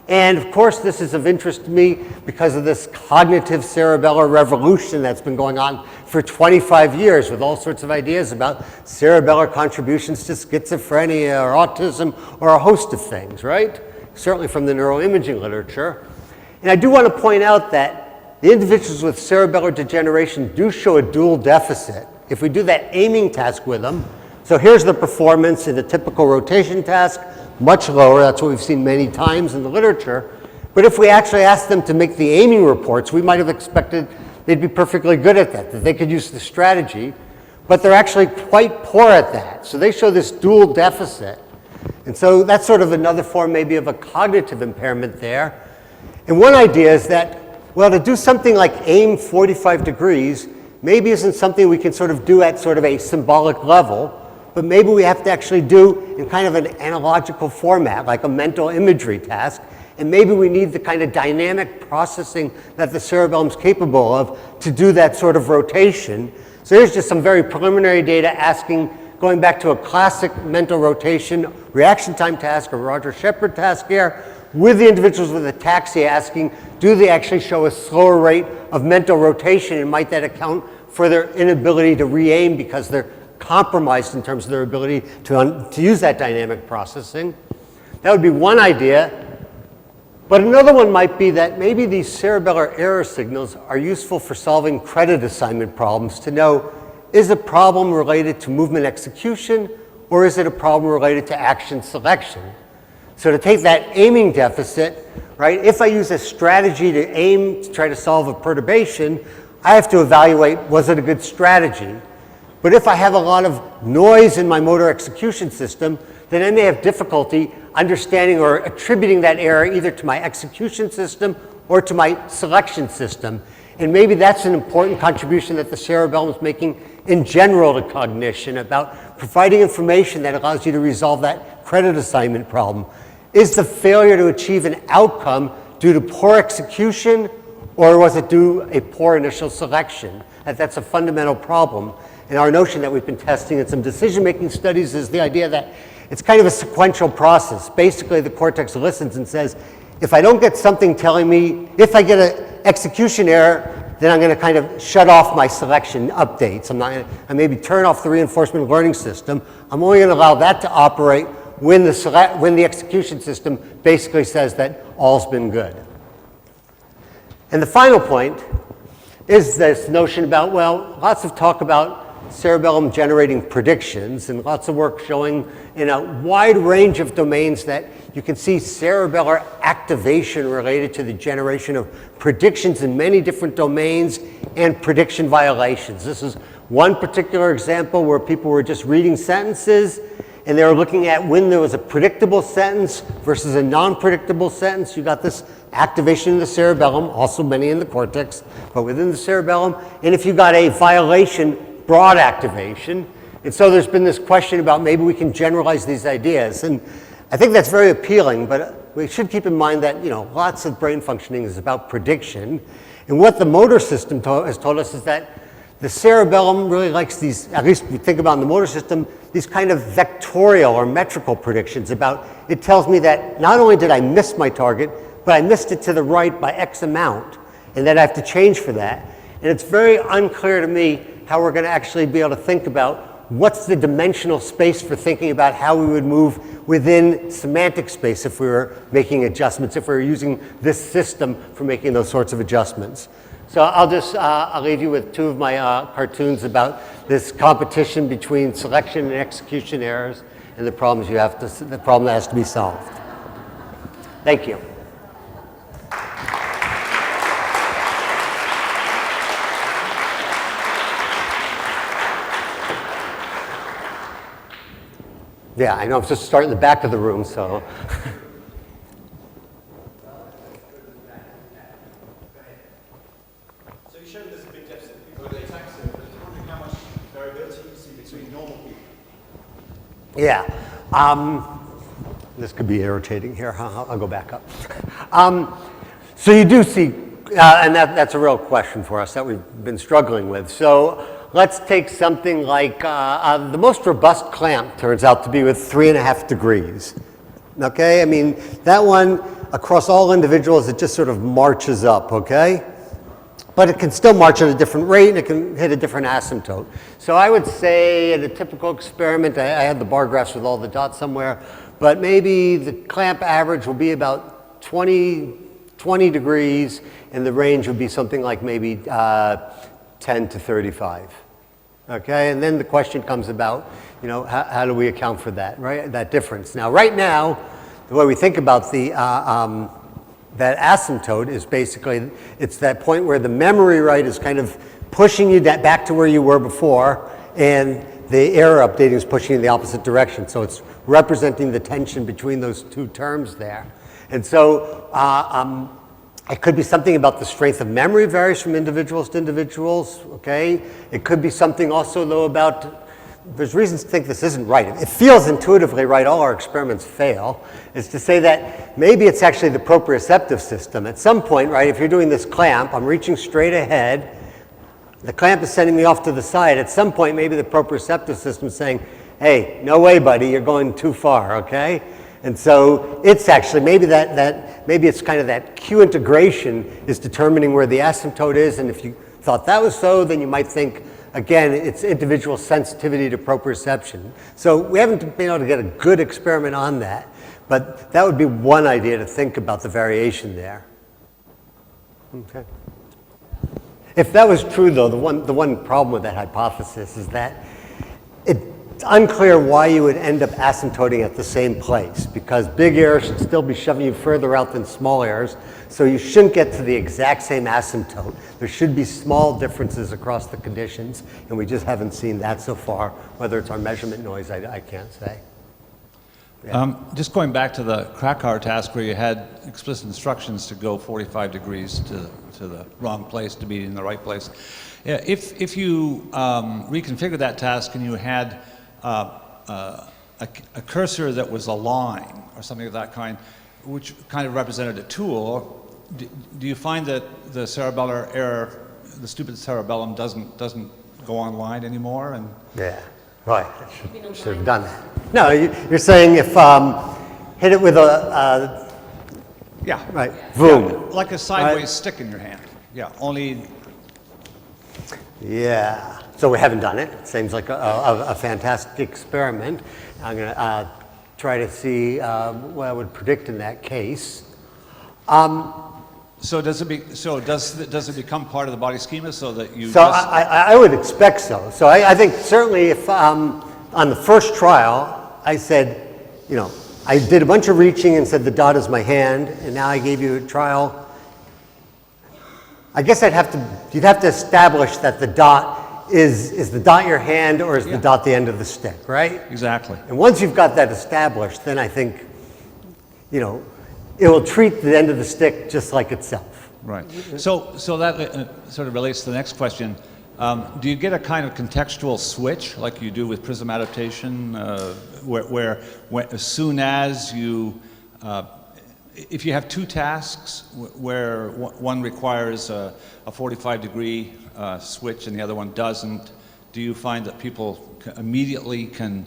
And of course, this is of interest to me because of this cognitive cerebellar revolution that's been going on for 25 years with all sorts of ideas about cerebellar contributions to schizophrenia or autism or a host of things, right? Certainly from the neuroimaging literature. And I do want to point out that the individuals with cerebellar degeneration do show a dual deficit. If we do that aiming task with them, so here's the performance in a typical rotation task, much lower. That's what we've seen many times in the literature. But if we actually asked them to make the aiming reports, we might have expected they'd be perfectly good at that they could use the strategy. But they're actually quite poor at that. So they show this dual deficit. And so that's sort of another form maybe of a cognitive impairment there. And one idea is that, well, to do something like aim 45 degrees maybe isn't something we can sort of do at sort of a symbolic level, but maybe we have to actually do in kind of an analogical format, like a mental imagery task. And maybe we need the kind of dynamic processing that the cerebellum's capable of to do that sort of rotation. So here's just some very preliminary data going back to a classic mental rotation reaction time task, or Roger Shepard task here, with the individuals with ataxia asking, do they actually show a slower rate of mental rotation, and might that account for their inability to re-aim because they're compromised in terms of their ability to use that dynamic processing? That would be one idea. But another one might be that maybe these cerebellar error signals are useful for solving credit assignment problems to know, is a problem related to movement execution, or is it a problem related to action selection? So to take that aiming deficit, right, if I use a strategy to aim to try to solve a perturbation, I have to evaluate, was it a good strategy? But if I have a lot of noise in my motor execution system, then I may have difficulty understanding or attributing that error either to my execution system or to my selection system. And maybe that's an important contribution that the cerebellum is making in general to cognition, about providing information that allows you to resolve that credit assignment problem. Is the failure to achieve an outcome due to poor execution, or was it due to a poor initial selection? That's a fundamental problem. And our notion that we've been testing in some decision-making studies is the idea that it's kind of a sequential process. Basically, the cortex listens and says, if I don't get something telling me, if I get an execution error, then I'm going to kind of shut off my selection updates. I maybe turn off the reinforcement learning system. I'm only going to allow that to operate when the execution system basically says that all's been good. And the final point is this notion about, well, lots of talk about cerebellum generating predictions and lots of work showing in a wide range of domains that you can see cerebellar activation related to the generation of predictions in many different domains and prediction violations. This is one particular example where people were just reading sentences and they were looking at when there was a predictable sentence versus a non-predictable sentence. You got this activation in the cerebellum, also many in the cortex, but within the cerebellum. And if you got a violation, broad activation. And so there's been this question about maybe we can generalize these ideas. And I think that's very appealing, but we should keep in mind that, lots of brain functioning is about prediction. And what the motor system has told us is that the cerebellum really likes these, at least we think about in the motor system, these kind of vectorial or metrical predictions about, it tells me that not only did I miss my target, but I missed it to the right by X amount, and that I have to change for that. And it's very unclear to me how we're going to actually be able to think about what's the dimensional space for thinking about how we would move within semantic space if we were making adjustments, if we were using this system for making those sorts of adjustments. So I'll leave you with two of my cartoons about this competition between selection and execution errors and the problems the problem that has to be solved. Thank you. Yeah, I know I'm just starting in the back of the room, so. So you showed there's a big deficit in people with ataxia, but I was wondering how much variability you see between normal people. Yeah. This could be irritating here. I'll go back up. So you do see, and that's a real question for us that we've been struggling with. So let's take something like the most robust clamp turns out to be with 3.5 degrees. Okay, I mean, that one across all individuals, it just sort of marches up, okay? But it can still march at a different rate and it can hit a different asymptote. So I would say in a typical experiment, I had the bar graphs with all the dots somewhere, but maybe the clamp average will be about 20 degrees and the range would be something like maybe 10 to 35. Okay, and then the question comes about, how do we account for that, right? That difference. Now, right now, the way we think about the that asymptote is basically, it's that point where the memory right is kind of pushing you back to where you were before, and the error updating is pushing you in the opposite direction. So it's representing the tension between those two terms there. And so it could be something about the strength of memory varies from individuals to individuals, okay? It could be something also, though, about, there's reasons to think this isn't right. It feels intuitively right, all our experiments fail, is to say that maybe it's actually the proprioceptive system. At some point, right, if you're doing this clamp, I'm reaching straight ahead, the clamp is sending me off to the side. At some point, maybe the proprioceptive system is saying, hey, no way, buddy, you're going too far, okay? And so it's actually, maybe maybe it's kind of that Q integration is determining where the asymptote is, and if you thought that was so, then you might think, again, it's individual sensitivity to proprioception. So we haven't been able to get a good experiment on that, but that would be one idea to think about the variation there. Okay. If that was true, though, the one problem with that hypothesis is that it's unclear why you would end up asymptoting at the same place, because big errors should still be shoving you further out than small errors, so you shouldn't get to the exact same asymptote. There should be small differences across the conditions, and we just haven't seen that so far. Whether it's our measurement noise, I can't say. Yeah. Just going back to the Krakauer task where you had explicit instructions to go 45 degrees to the wrong place to be in the right place. Yeah, if you reconfigure that task and you had a cursor that was a line or something of that kind, which kind of represented a tool, do you find that the cerebellar error, the stupid cerebellum, doesn't go online anymore? And yeah, right. I should have done that. No, you're saying if hit it with a yeah, right, boom, yeah, like a sideways stick in your hand. Yeah, only. Yeah. So we haven't done it. It seems like a fantastic experiment. I'm going to try to see what I would predict in that case. So So does it become part of the body schema so that you? So I would expect so. So I think certainly if on the first trial I said, you know, I did a bunch of reaching and said the dot is my hand, and now I gave you a trial. I guess you'd have to establish that the dot is the dot your hand or is the dot the end of the stick, right? Exactly. And once you've got that established, then I think, you know, it will treat the end of the stick just like itself. Right. So that sort of relates to the next question. Do you get a kind of contextual switch like you do with prism adaptation, where as soon as you, if you have two tasks where one requires a 45-degree switch and the other one doesn't, do you find that people immediately can?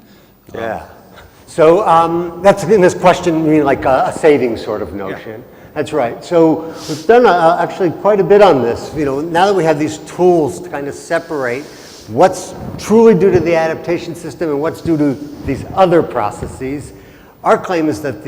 Yeah. So that's in this question, you mean like a savings sort of notion. Yeah. That's right. So we've done actually quite a bit on this. You know, now that we have these tools to kind of separate what's truly due to the adaptation system and what's due to these other processes, our claim is that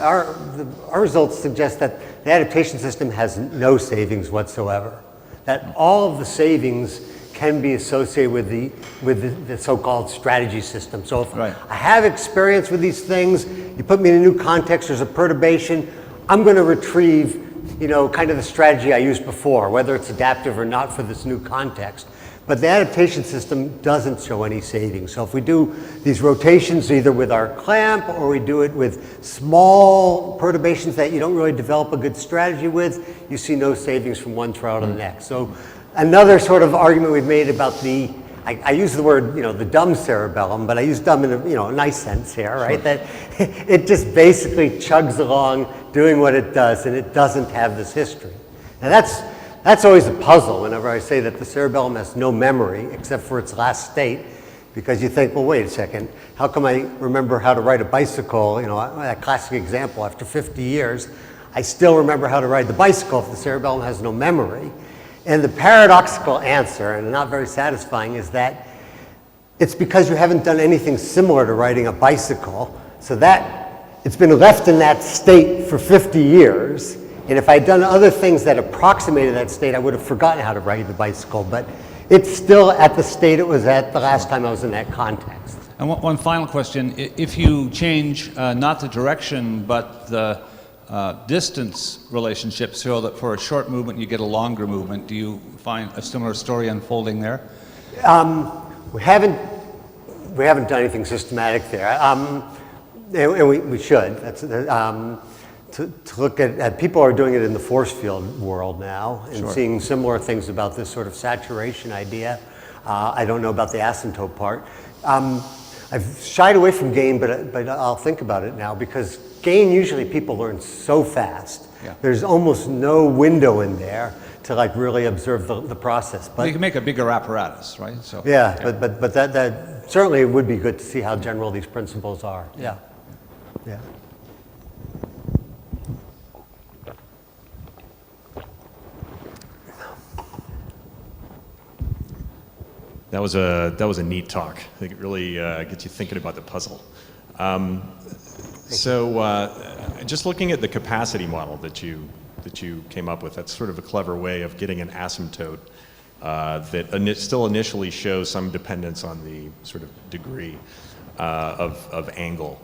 our results suggest that the adaptation system has no savings whatsoever. That all of the savings can be associated with the so-called strategy system. So if I have experience with these things, you put me in a new context, there's a perturbation, I'm going to retrieve, you know, kind of the strategy I used before, whether it's adaptive or not for this new context. But the adaptation system doesn't show any savings. So if we do these rotations either with our clamp or we do it with small perturbations that you don't really develop a good strategy with, you see no savings from one trial to the next. So another sort of argument we've made about the, I use the word, you know, the dumb cerebellum, but I use dumb in a, you know, a nice sense here, right? That it just basically chugs along doing what it does, and it doesn't have this history. Now that's always a puzzle whenever I say that the cerebellum has no memory except for its last state, because you think, well, wait a second, how come I remember how to ride a bicycle? You know, that classic example, after 50 years, I still remember how to ride the bicycle if the cerebellum has no memory. And the paradoxical answer, and not very satisfying, is that it's because you haven't done anything similar to riding a bicycle, so that it's been left in that state for 50 years. And if I'd done other things that approximated that state, I would have forgotten how to ride the bicycle. But it's still at the state it was at the last time I was in that context. And one final question. If you change not the direction, but the distance relationship, so that for a short movement you get a longer movement, do you find a similar story unfolding there? We haven't done anything systematic there, and we should. That's to look at people are doing it in the force field world now and seeing similar things about this sort of saturation idea. I don't know about the asymptote part. I've shied away from gain, but I'll think about it now, because gain usually people learn so fast. Yeah. There's almost no window in there to like really observe the process. But you can make a bigger apparatus, right? So yeah. But that certainly would be good to see how general these principles are. Yeah. That was a neat talk. I think it really gets you thinking about the puzzle. Just looking at the capacity model that you came up with, that's sort of a clever way of getting an asymptote that still initially shows some dependence on the sort of degree of angle.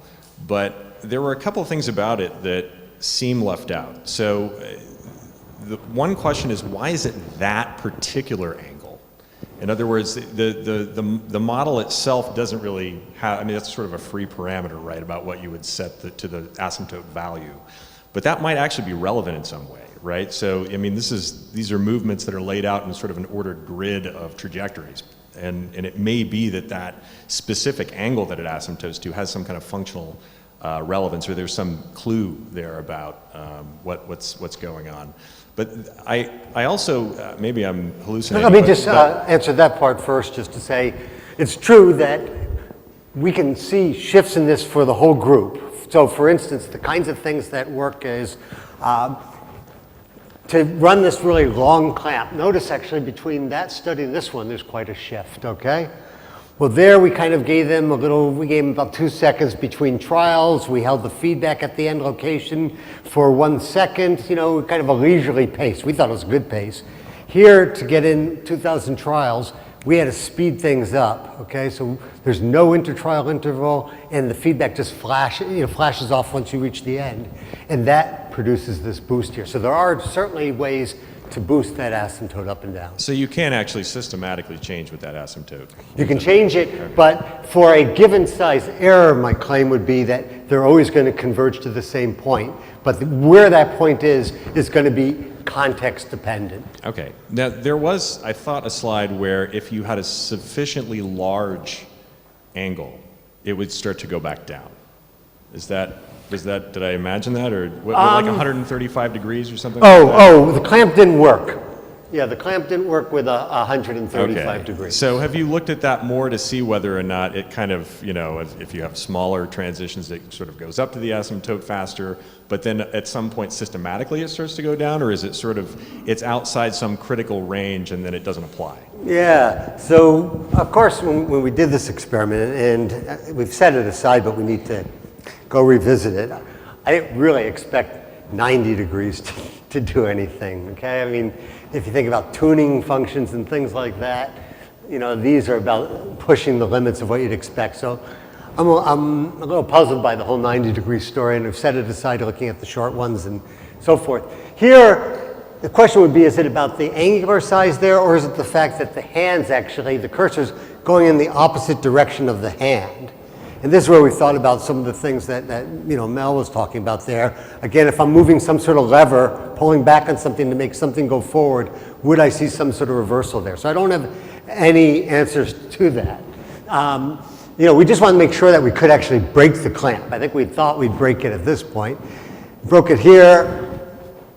But there were a couple of things about it that seem left out. So the one question is, why is it that particular angle? In other words, the model itself doesn't really have, I mean, that's sort of a free parameter, right, about what you would set to the asymptote value. But that might actually be relevant in some way, right? So, I mean, these are movements that are laid out in sort of an ordered grid of trajectories. And it may be that specific angle that it asymptotes to has some kind of functional relevance, or there's some clue there about what's going on. But I also, maybe I'm hallucinating. Let me just answer that part first, just to say, it's true that we can see shifts in this for the whole group. So for instance, the kinds of things that work is to run this really long clamp. Notice actually between that study and this one, there's quite a shift, okay? Well, there we kind of gave them we gave them about 2 seconds between trials. We held the feedback at the end location for 1 second, kind of a leisurely pace. We thought it was a good pace. Here, to get in 2,000 trials, we had to speed things up, okay? So there's no intertrial interval, and the feedback just flashes off once you reach the end. And that produces this boost here. So there are certainly ways to boost that asymptote up and down. So you can actually systematically change with that asymptote. You can change it, but for a given size error, my claim would be that they're always going to converge to the same point. But where that point is going to be context dependent. Okay. Now, there was, I thought, a slide where if you had a sufficiently large angle, it would start to go back down. Did I imagine that? Or like 135 degrees or something like that? Oh, the clamp didn't work. Yeah, the clamp didn't work with 135 degrees. So have you looked at that more to see whether or not it kind of, if you have smaller transitions, it sort of goes up to the asymptote faster, but then at some point systematically it starts to go down, or is it sort of, it's outside some critical range and then it doesn't apply? Yeah, so of course when we did this experiment, and we've set it aside, but we need to go revisit it, I didn't really expect 90 degrees to do anything, okay? I mean, if you think about tuning functions and things like that, these are about pushing the limits of what you'd expect. So I'm a little puzzled by the whole 90-degree story, and I've set it aside looking at the short ones and so forth. Here, the question would be, is it about the angular size there, or is it the fact that the hand's actually, the cursor's going in the opposite direction of the hand? And this is where we thought about some of the things that Mel was talking about there. Again, if I'm moving some sort of lever, pulling back on something to make something go forward, would I see some sort of reversal there? So I don't have any answers to that. We just want to make sure that we could actually break the clamp. I think we thought we'd break it at this point. Broke it here.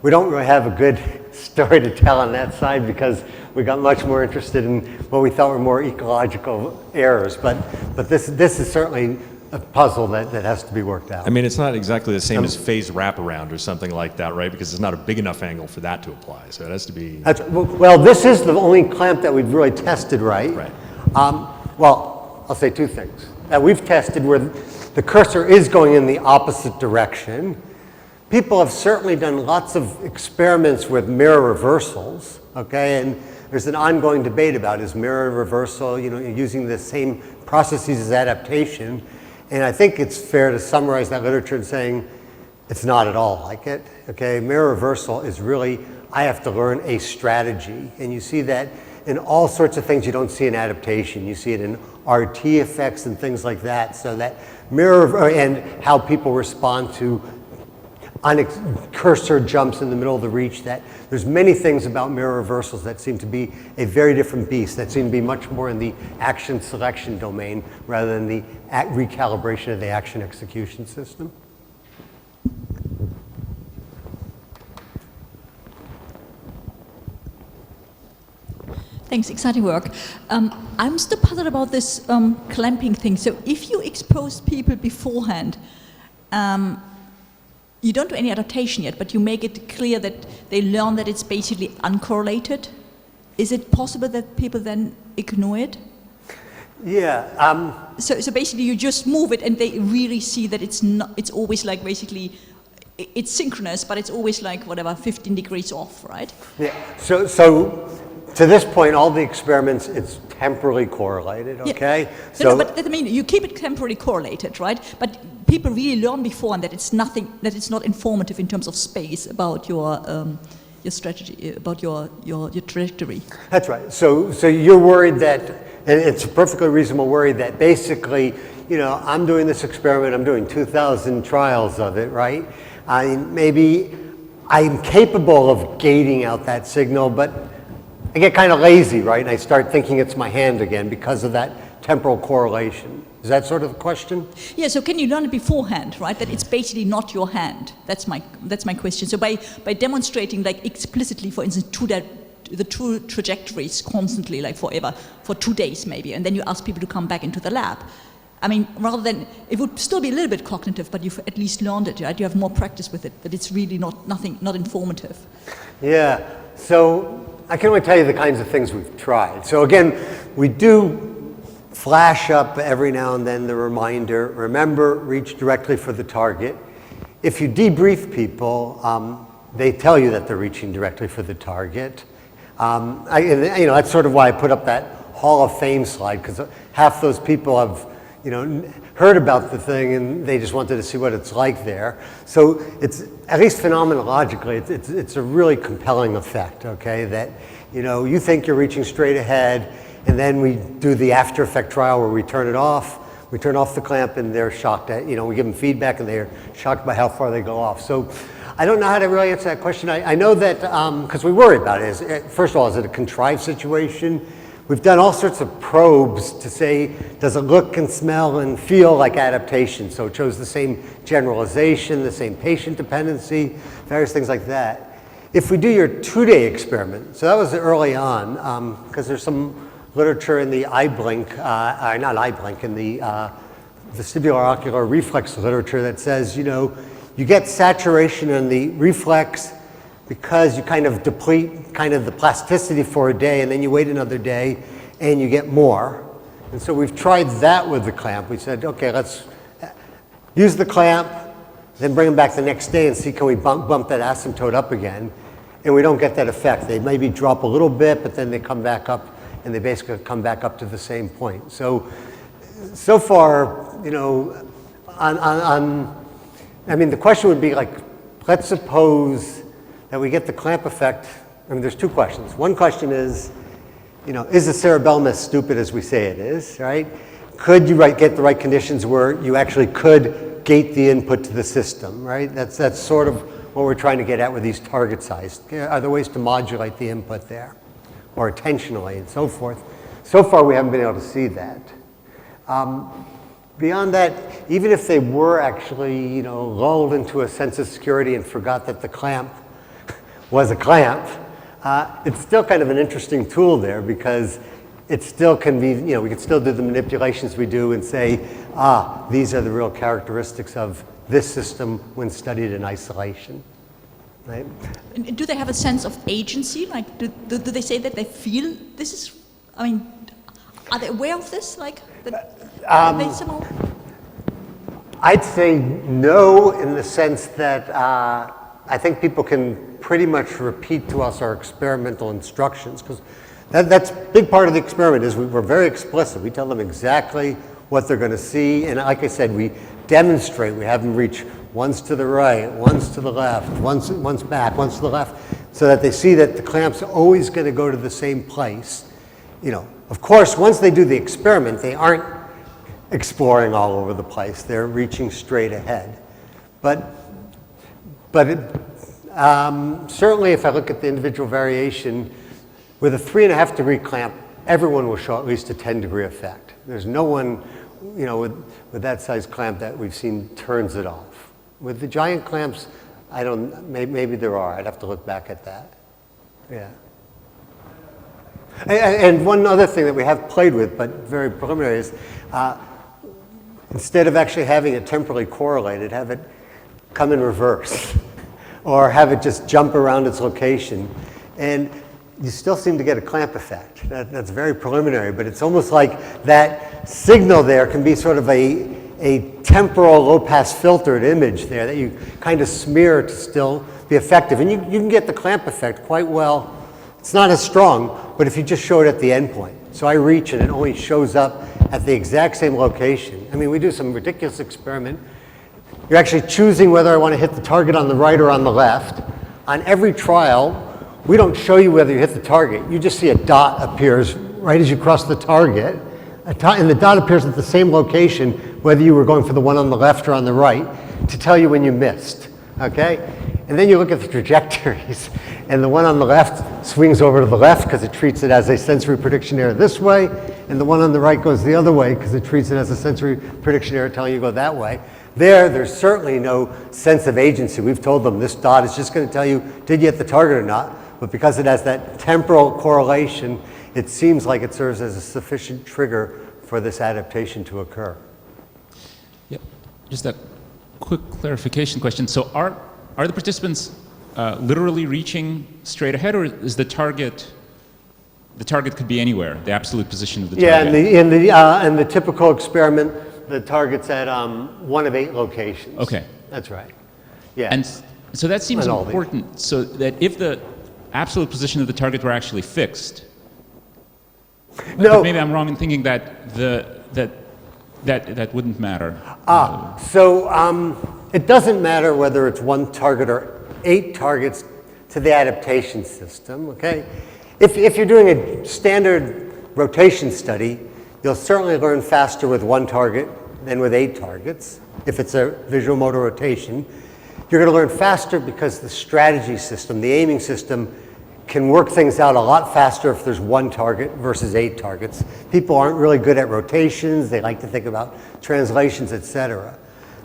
We don't really have a good story to tell on that side because we got much more interested in what we thought were more ecological errors. But this is certainly a puzzle that has to be worked out. I mean, it's not exactly the same as phase wraparound or something like that, right? Because it's not a big enough angle for that to apply. So it has to be... Well, this is the only clamp that we've really tested, right? Right. Well, I'll say two things. That we've tested where the cursor is going in the opposite direction. People have certainly done lots of experiments with mirror reversals, okay? And there's an ongoing debate about is mirror reversal, using the same processes as adaptation. And I think it's fair to summarize that literature in saying it's not at all like it, okay? Mirror reversal is really, I have to learn a strategy. And you see that in all sorts of things you don't see in adaptation. You see it in RT effects and things like that. So that mirror, and how people respond to cursor jumps in the middle of the reach, that there's many things about mirror reversals that seem to be a very different beast, that seem to be much more in the action selection domain rather than the recalibration of the action execution system. Thanks, exciting work. I'm still puzzled about this clamping thing. So if you expose people beforehand, you don't do any adaptation yet, but you make it clear that they learn that it's basically uncorrelated. Is it possible that people then ignore it? Yeah. So basically you just move it and they really see that it's not, it's always like basically, it's synchronous, but it's always like whatever, 15 degrees off, right? Yeah. So to this point, all the experiments, it's temporally correlated, okay? Yeah. No, but I mean, you keep it temporally correlated, right? But people really learn beforehand that it's nothing, that it's not informative in terms of space about your strategy, about your trajectory. That's right. So you're worried that, and it's a perfectly reasonable worry that basically, I'm doing this experiment, I'm doing 2,000 trials of it, right? Maybe I'm capable of gating out that signal, but I get kind of lazy, right? And I start thinking it's my hand again because of that temporal correlation. Is that sort of the question? Yeah, so can you learn it beforehand, right? That it's basically not your hand. That's my question. So by demonstrating like explicitly, for instance, the two trajectories constantly, like forever, for 2 days maybe, and then you ask people to come back into the lab. I mean, rather than, it would still be a little bit cognitive, but you've at least learned it, right? You have more practice with it, that it's really not informative. Yeah, so I can only tell you the kinds of things we've tried. So again, we do flash up every now and then the reminder, remember, reach directly for the target. If you debrief people, they tell you that they're reaching directly for the target. That's sort of why I put up that Hall of Fame slide, because half those people have heard about the thing and they just wanted to see what it's like there. So it's, at least phenomenologically, it's a really compelling effect, okay? That, you think you're reaching straight ahead, and then we do the after effect trial where we turn it off. We turn off the clamp and they're shocked at, we give them feedback and they're shocked by how far they go off. So I don't know how to really answer that question. I know that, because we worry about it, first of all, is it a contrived situation? We've done all sorts of probes to say, does it look and smell and feel like adaptation? So it shows the same generalization, the same patient dependency, various things like that. If we do your 2-day experiment, so that was early on, because there's some literature in the in the vestibular ocular reflex literature that says, you get saturation in the reflex because you kind of deplete kind of the plasticity for a day, and then you wait another day and you get more. And so we've tried that with the clamp. We said, okay, let's use the clamp, then bring them back the next day and see can we bump that asymptote up again. And we don't get that effect. They maybe drop a little bit, but then they come back up and they basically come back up to the same point. So far, the question would be like, let's suppose that we get the clamp effect. There's two questions. One question is the cerebellum as stupid as we say it is, right? Could you get the right conditions where you actually could gate the input to the system, right? That's sort of what we're trying to get at with these target size. Are there ways to modulate the input there, or attentionally and so forth? So far, we haven't been able to see that. Beyond that, even if they were actually, lulled into a sense of security and forgot that the clamp was a clamp, it's still kind of an interesting tool there, because it still can be, we can still do the manipulations we do and say, these are the real characteristics of this system when studied in isolation. Right? Do they have a sense of agency? Like, do they say that they feel this is, are they aware of this? Like, that they somehow... I'd say no, in the sense that I think people can pretty much repeat to us our experimental instructions, because that's a big part of the experiment is we're very explicit. We tell them exactly what they're going to see, and like I said, we demonstrate. We have them reach once to the right, once to the left, once back, once to the left, so that they see that the clamp's always going to go to the same place. Of course, once they do the experiment, they aren't exploring all over the place. They're reaching straight ahead. But certainly if I look at the individual variation, with a 3.5 degree clamp, everyone will show at least a 10 degree effect. There's no one, with that size clamp that we've seen turns it off. With the giant clamps, maybe there are. I'd have to look back at that. Yeah. And one other thing that we have played with, but very preliminary, is instead of actually having it temporally correlated, have it come in reverse or have it just jump around its location. And you still seem to get a clamp effect. That's very preliminary, but it's almost like that signal there can be sort of a temporal low-pass filtered image there that you kind of smear to still be effective. And you can get the clamp effect quite well. It's not as strong, but if you just show it at the end point. So I reach and it only shows up at the exact same location. We do some ridiculous experiment. You're actually choosing whether I want to hit the target on the right or on the left. On every trial, we don't show you whether you hit the target. You just see a dot appears right as you cross the target. And the dot appears at the same location, whether you were going for the one on the left or on the right, to tell you when you missed, okay? And then you look at the trajectories, and the one on the left swings over to the left because it treats it as a sensory prediction error this way, and the one on the right goes the other way because it treats it as a sensory prediction error telling you to go that way. There's certainly no sense of agency. We've told them this dot is just going to tell you, did you hit the target or not? But because it has that temporal correlation, it seems like it serves as a sufficient trigger for this adaptation to occur. Yep. Just a quick clarification question. So are the participants literally reaching straight ahead, or is the target the target could be anywhere, the absolute position of the Yeah, target. in the typical experiment, the target's at 1 of 8 locations. Okay. That's right. Yeah. And so that seems And all these. important, so that if the absolute position of the target were actually fixed, No. but maybe I'm wrong in thinking that that wouldn't matter. It doesn't matter whether it's 1 target or 8 targets to the adaptation system, okay? If you're doing a standard rotation study, you'll certainly learn faster with 1 target than with 8 targets. If it's a visual motor rotation, you're going to learn faster because the strategy system, the aiming system, can work things out a lot faster if there's 1 target versus 8 targets. People aren't really good at rotations. They like to think about translations, etc.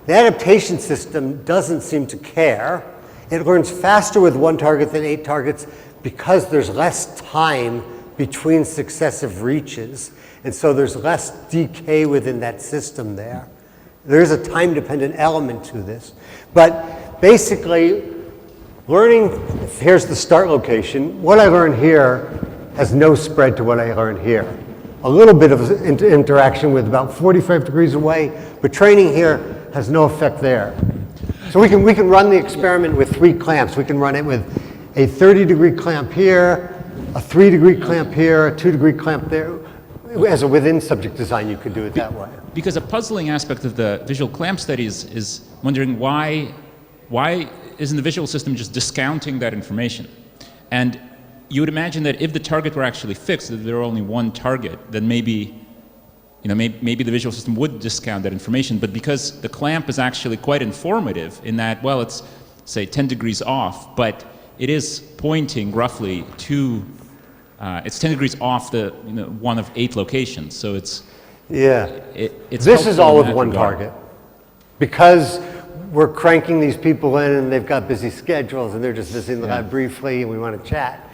The adaptation system doesn't seem to care. It learns faster with 1 target than 8 targets because there's less time between successive reaches. And so there's less decay within that system there. There's a time-dependent element to this. But basically, learning, here's the start location. What I learn here has no spread to what I learn here. A little bit of interaction with about 45 degrees away, but training here has no effect there. So we can run the experiment with 3 clamps. We can run it with a 30-degree clamp here, a 3-degree clamp here, a 2-degree clamp there. As a within subject design, you could do it that way. Because a puzzling aspect of the visual clamp studies is wondering why isn't the visual system just discounting that information? And you would imagine that if the target were actually fixed, that there were only 1 target, then maybe the visual system would discount that information. But because the clamp is actually quite informative in that, well, it's say 10 degrees off, but it is pointing roughly to, it's 10 degrees off the 1 of 8 locations. So it's it's this is helpful all in with that 1 regard. target. Because we're cranking these people in and they've got busy schedules and they're just visiting the lab briefly and we want to chat.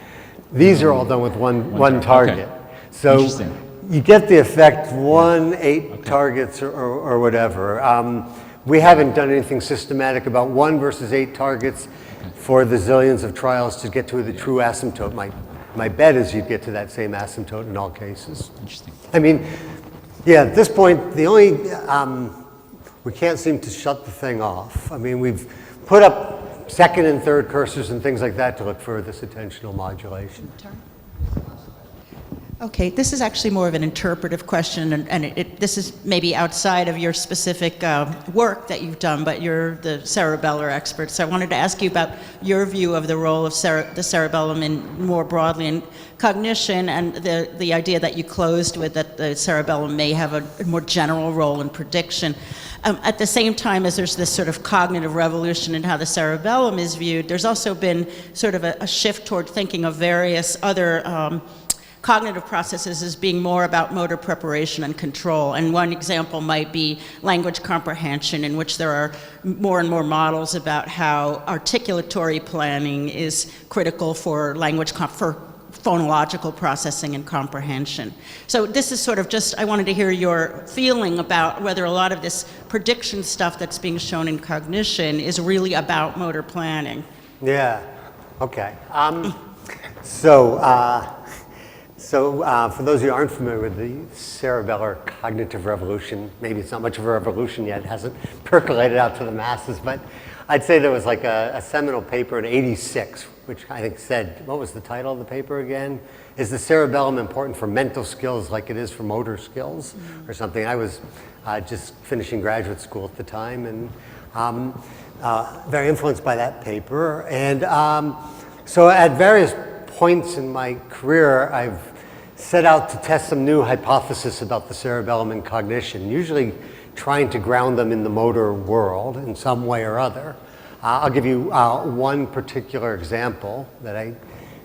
These are all done with one target. Okay. So Interesting. you get the effect 1, 8 targets or whatever. We haven't done anything systematic about 1 versus 8 targets for the zillions of trials to get to the true asymptote. My bet is you'd get to that same asymptote in all cases. Interesting. I mean, yeah, at this point, the only, we can't seem to shut the thing off. I mean, we've put up 2nd and 3rd cursors and things like that to look for this attentional modulation. Okay, this is actually more of an interpretive question, and this is maybe outside of your specific work that you've done, but you're the cerebellar expert. So I wanted to ask you about your view of the role of the cerebellum more broadly in cognition, and the idea that you closed with, that the cerebellum may have a more general role in prediction. At the same time as there's this sort of cognitive revolution in how the cerebellum is viewed, there's also been sort of a shift toward thinking of various other cognitive processes as being more about motor preparation and control. And one example might be language comprehension, in which there are more and more models about how articulatory planning is critical for language for phonological processing and comprehension. So this is sort of just, I wanted to hear your feeling about whether a lot of this prediction stuff that's being shown in cognition is really about motor planning. Yeah, okay. So for those of you who aren't familiar with the cerebellar cognitive revolution, maybe it's not much of a revolution yet, it hasn't percolated out to the masses, but I'd say there was like a seminal paper in '86, which I think said, what was the title of the paper again? Is the cerebellum important for mental skills like it is for motor skills, or something? I was just finishing graduate school at the time, and very influenced by that paper. And so at various points in my career, I've set out to test some new hypotheses about the cerebellum and cognition, usually trying to ground them in the motor world in some way or other. I'll give you one particular example that I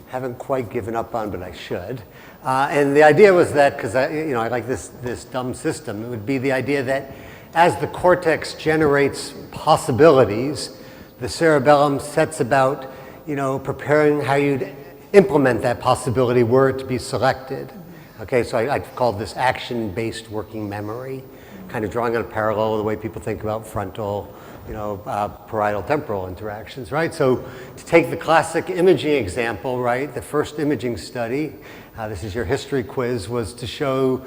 haven't quite given up on, but I should. And the idea was that, because I like this dumb system, it would be the idea that as the cortex generates possibilities, the cerebellum sets about preparing how you'd implement that possibility were it to be selected. Okay, so I've called this action-based working memory, kind of drawing on a parallel with the way people think about frontal parietal temporal interactions, right? So to take the classic imaging example, right, the first imaging study, this is your history quiz, was to show,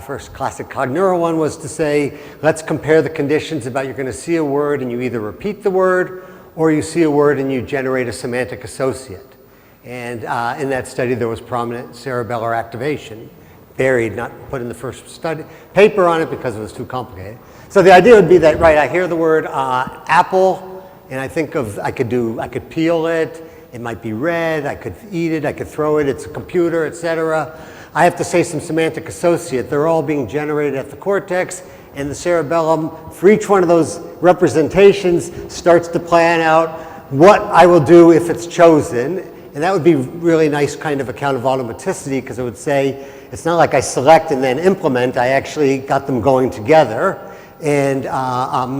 first classic cogneural one was to say, let's compare the conditions about you're going to see a word and you either repeat the word or you see a word and you generate a semantic associate. And in that study there was prominent cerebellar activation, buried, not put in the first study paper on it because it was too complicated. So the idea would be that, right, I hear the word apple, and I think of, I could peel it, it might be red, I could eat it, I could throw it, it's a computer, etc. I have to say some semantic associate. They're all being generated at the cortex, and the cerebellum, for each one of those representations, starts to plan out what I will do if it's chosen. And that would be really nice kind of account of automaticity, because it would say, it's not like I select and then implement, I actually got them going together. And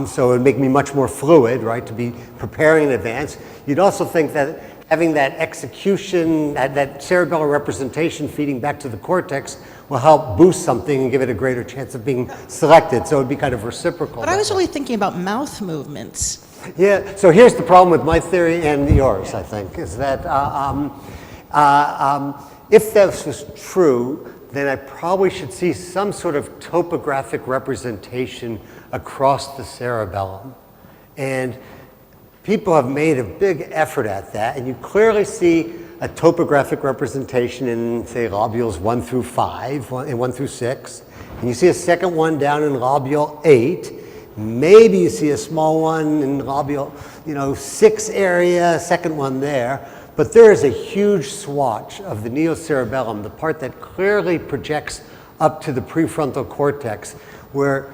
so it would make me much more fluid, right, to be preparing in advance. You'd also think that having that execution, that cerebellar representation feeding back to the cortex will help boost something and give it a greater chance of being selected. So it would be kind of reciprocal. But I was really thinking about mouth movements. Yeah, so here's the problem with my theory and yours, I think, is that if this was true, then I probably should see some sort of topographic representation across the cerebellum. And people have made a big effort at that, and you clearly see a topographic representation in, say, lobules 1 through 5 and 1 through 6. And you see a second one down in lobule 8. Maybe you see a small one in lobule, 6 area, second one there. But there is a huge swatch of the neocerebellum, the part that clearly projects up to the prefrontal cortex, where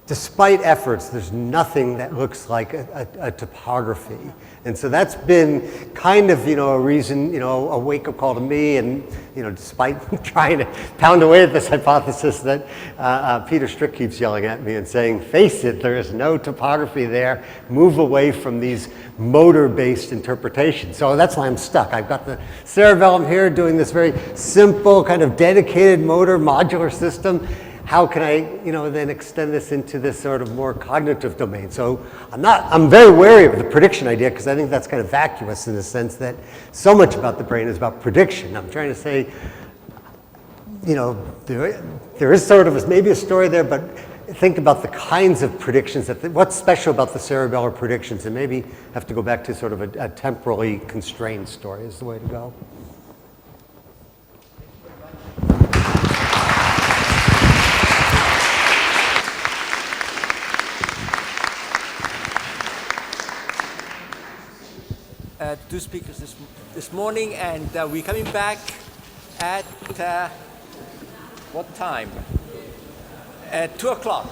despite efforts, there's nothing that looks like a topography. And so that's been kind of, a reason, a wake-up call to me, and, despite trying to pound away at this hypothesis that Peter Strick keeps yelling at me and saying, face it, there is no topography there, move away from these motor-based interpretations. So that's why I'm stuck. I've got the cerebellum here doing this very simple, kind of dedicated motor modular system. How can I, then extend this into this sort of more cognitive domain? So I'm very wary of the prediction idea, because I think that's kind of vacuous in the sense that so much about the brain is about prediction. I'm trying to say, there is sort of maybe a story there, but think about the kinds of predictions, what's special about the cerebellar predictions, and maybe have to go back to sort of a temporally constrained story is the way to go. Two speakers this morning, and we're coming back at what time? At 2 o'clock.